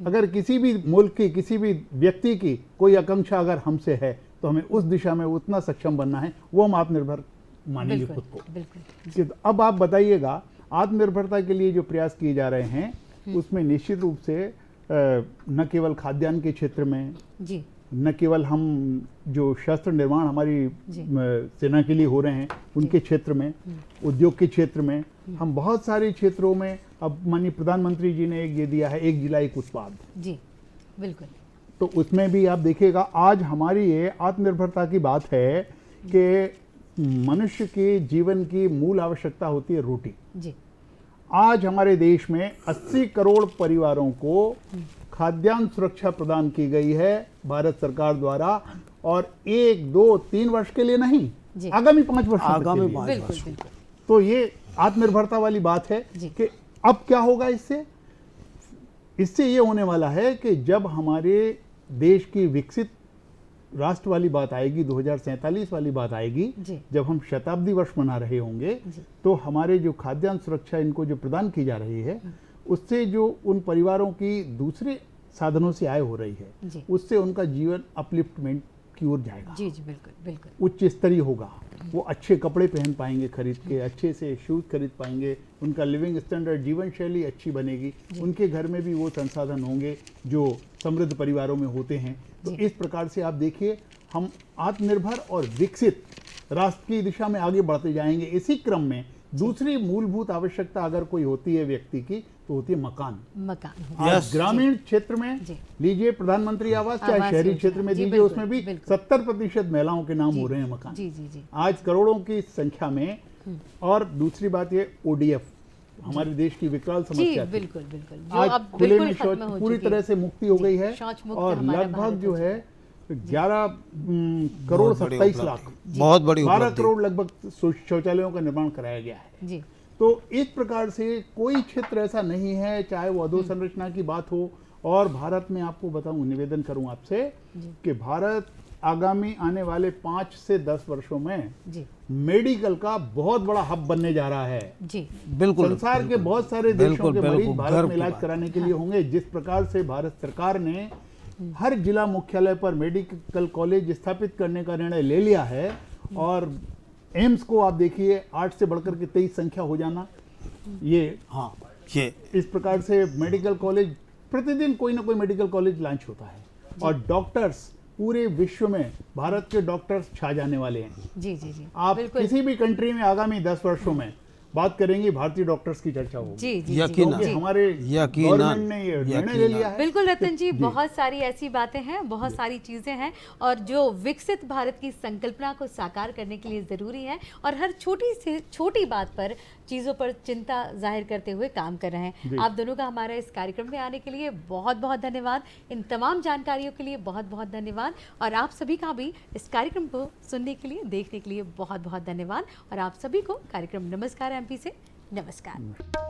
अगर किसी भी मुल्क की, किसी भी व्यक्ति की कोई आकांक्षा अगर हमसे है तो हमें उस दिशा में उतना सक्षम बनना है, वो हम आत्मनिर्भर मानेंगे खुद को। बिल्कुल। कि अब आप बताइएगा, आत्मनिर्भरता के लिए जो प्रयास किए जा रहे हैं उसमें निश्चित रूप से न केवल खाद्यान्न के क्षेत्र में, जी, न केवल हम जो शस्त्र निर्माण हमारी सेना के लिए हो रहे हैं उनके क्षेत्र में, उद्योग के क्षेत्र में, हम बहुत सारे क्षेत्रों में, अब माननीय प्रधानमंत्री जी ने एक ये दिया है 1 जिला 1 उत्पाद। जी बिल्कुल। तो उसमें भी आप देखिएगा, आज हमारी ये आत्मनिर्भरता की बात है कि मनुष्य के जीवन की मूल आवश्यकता होती है रोटी। जी। आज हमारे देश में 80 करोड़ परिवारों को खाद्यान्न सुरक्षा प्रदान की गई है भारत सरकार द्वारा, और 1, 2, 3 वर्ष के लिए नहीं, आगामी 5 वर्ष, आगामी 5 बिल्कुल, वर्ष। बिल्कुल। तो ये आत्मनिर्भरता वाली बात है कि अब क्या होगा इससे ये होने वाला है कि जब हमारे देश की विकसित राष्ट्र वाली बात आएगी, 2047 वाली बात आएगी, जी। जब हम शताब्दी वर्ष मना रहे होंगे, जी। तो हमारे जो खाद्यान्न सुरक्षा इनको जो प्रदान की जा रही है, उससे जो उन परिवारों की दूसरे साधनों से आय हो रही जी। है, उससे उनका जीवन अपलिफ्टमेंट की ओर जाएगा, जी जी बिल्कुल बिल्कुल। उच्च स्तरीय होगा। वो अच्छे कपड़े पहन पाएंगे खरीद के, अच्छे से शूज खरीद पाएंगे, उनका लिविंग स्टैंडर्ड, जीवन शैली अच्छी बनेगी, उनके घर में भी वो संसाधन होंगे जो समृद्ध परिवारों में होते हैं। तो इस प्रकार से आप देखिए, हम आत्मनिर्भर और विकसित राष्ट्र की दिशा में आगे बढ़ते जाएंगे। इसी क्रम में दूसरी मूलभूत आवश्यकता अगर कोई होती है व्यक्ति की, तो होती है मकान। मकान हो। आज ग्रामीण क्षेत्र में जी। लीजिए प्रधानमंत्री आवास, चाहे आवास शहरी योजना। क्षेत्र में जी, दीजिए, बिल्कुल, उसमें भी बिल्कुल। 70% महिलाओं के नाम जी, हो रहे हैं मकान। जी जी जी। आज करोड़ों की संख्या में। और दूसरी बात ये ओडीएफ, हमारे देश की विकराल जी समस्या थी। बिल्कुल बिल्कुल, जो आज अब खुले बिल्कुल में शौच खत्म हो पूरी चुकी तरह है। से मुक्ति हो जी, गई है, शौच मुक्त और हमारा लगभग भारत जो हो है 11 करोड़ 27 लाख, बहुत बड़ी 12 उपलब्धि। करोड़ लगभग शौचालयों का निर्माण कराया गया है। जी तो इस प्रकार से कोई क्षेत्र ऐसा नहीं है, चाहे वो अधोसंरचना की बात हो। और भारत में आपको बताऊं, निवेदन करूं आपसे कि भारत आगामी आने वाले 5 से 10 वर्षों में जी मेडिकल का बहुत बड़ा हब बनने जा रहा है। जी बिल्कुल संसार के बहुत सारे देशों के मरीज भारत में इलाज कराने के लिए होंगे। जिस प्रकार से भारत सरकार ने हर जिला मुख्यालय पर मेडिकल कॉलेज स्थापित करने का निर्णय ले लिया है, और एम्स को आप देखिए 8 से बढ़कर के 23 संख्या हो जाना, ये हाँ, ये इस प्रकार से मेडिकल कॉलेज, प्रतिदिन कोई ना कोई मेडिकल कॉलेज लॉन्च होता है, और डॉक्टर्स पूरे विश्व में भारत के डॉक्टर्स छा जाने वाले हैं। जी जी जी आप बिल्कुल। किसी भी कंट्री में आगामी 10 वर्षों में बात करेंगे, भारतीय डॉक्टर्स की चर्चा होगी। जी जी यकीनन। क्योंकि जी हमारे यकीनन। गवर्नमेंट ने ये निर्णय ले लिया है। बिल्कुल रतन जी, बहुत सारी ऐसी बातें हैं, बहुत सारी चीज़ें हैं, और जो विकसित भारत की संकल्पना को साकार करने के लिए ज़रूरी है, और हर छोटी से छोटी बात पर, चीज़ों पर चिंता जाहिर करते हुए काम कर रहे हैं। आप दोनों का हमारे इस कार्यक्रम में आने के लिए बहुत बहुत धन्यवाद। इन तमाम जानकारियों के लिए बहुत बहुत धन्यवाद, और आप सभी का भी इस कार्यक्रम को सुनने के लिए, देखने के लिए बहुत बहुत धन्यवाद। और आप सभी को कार्यक्रम नमस्कार एमपी से नमस्कार।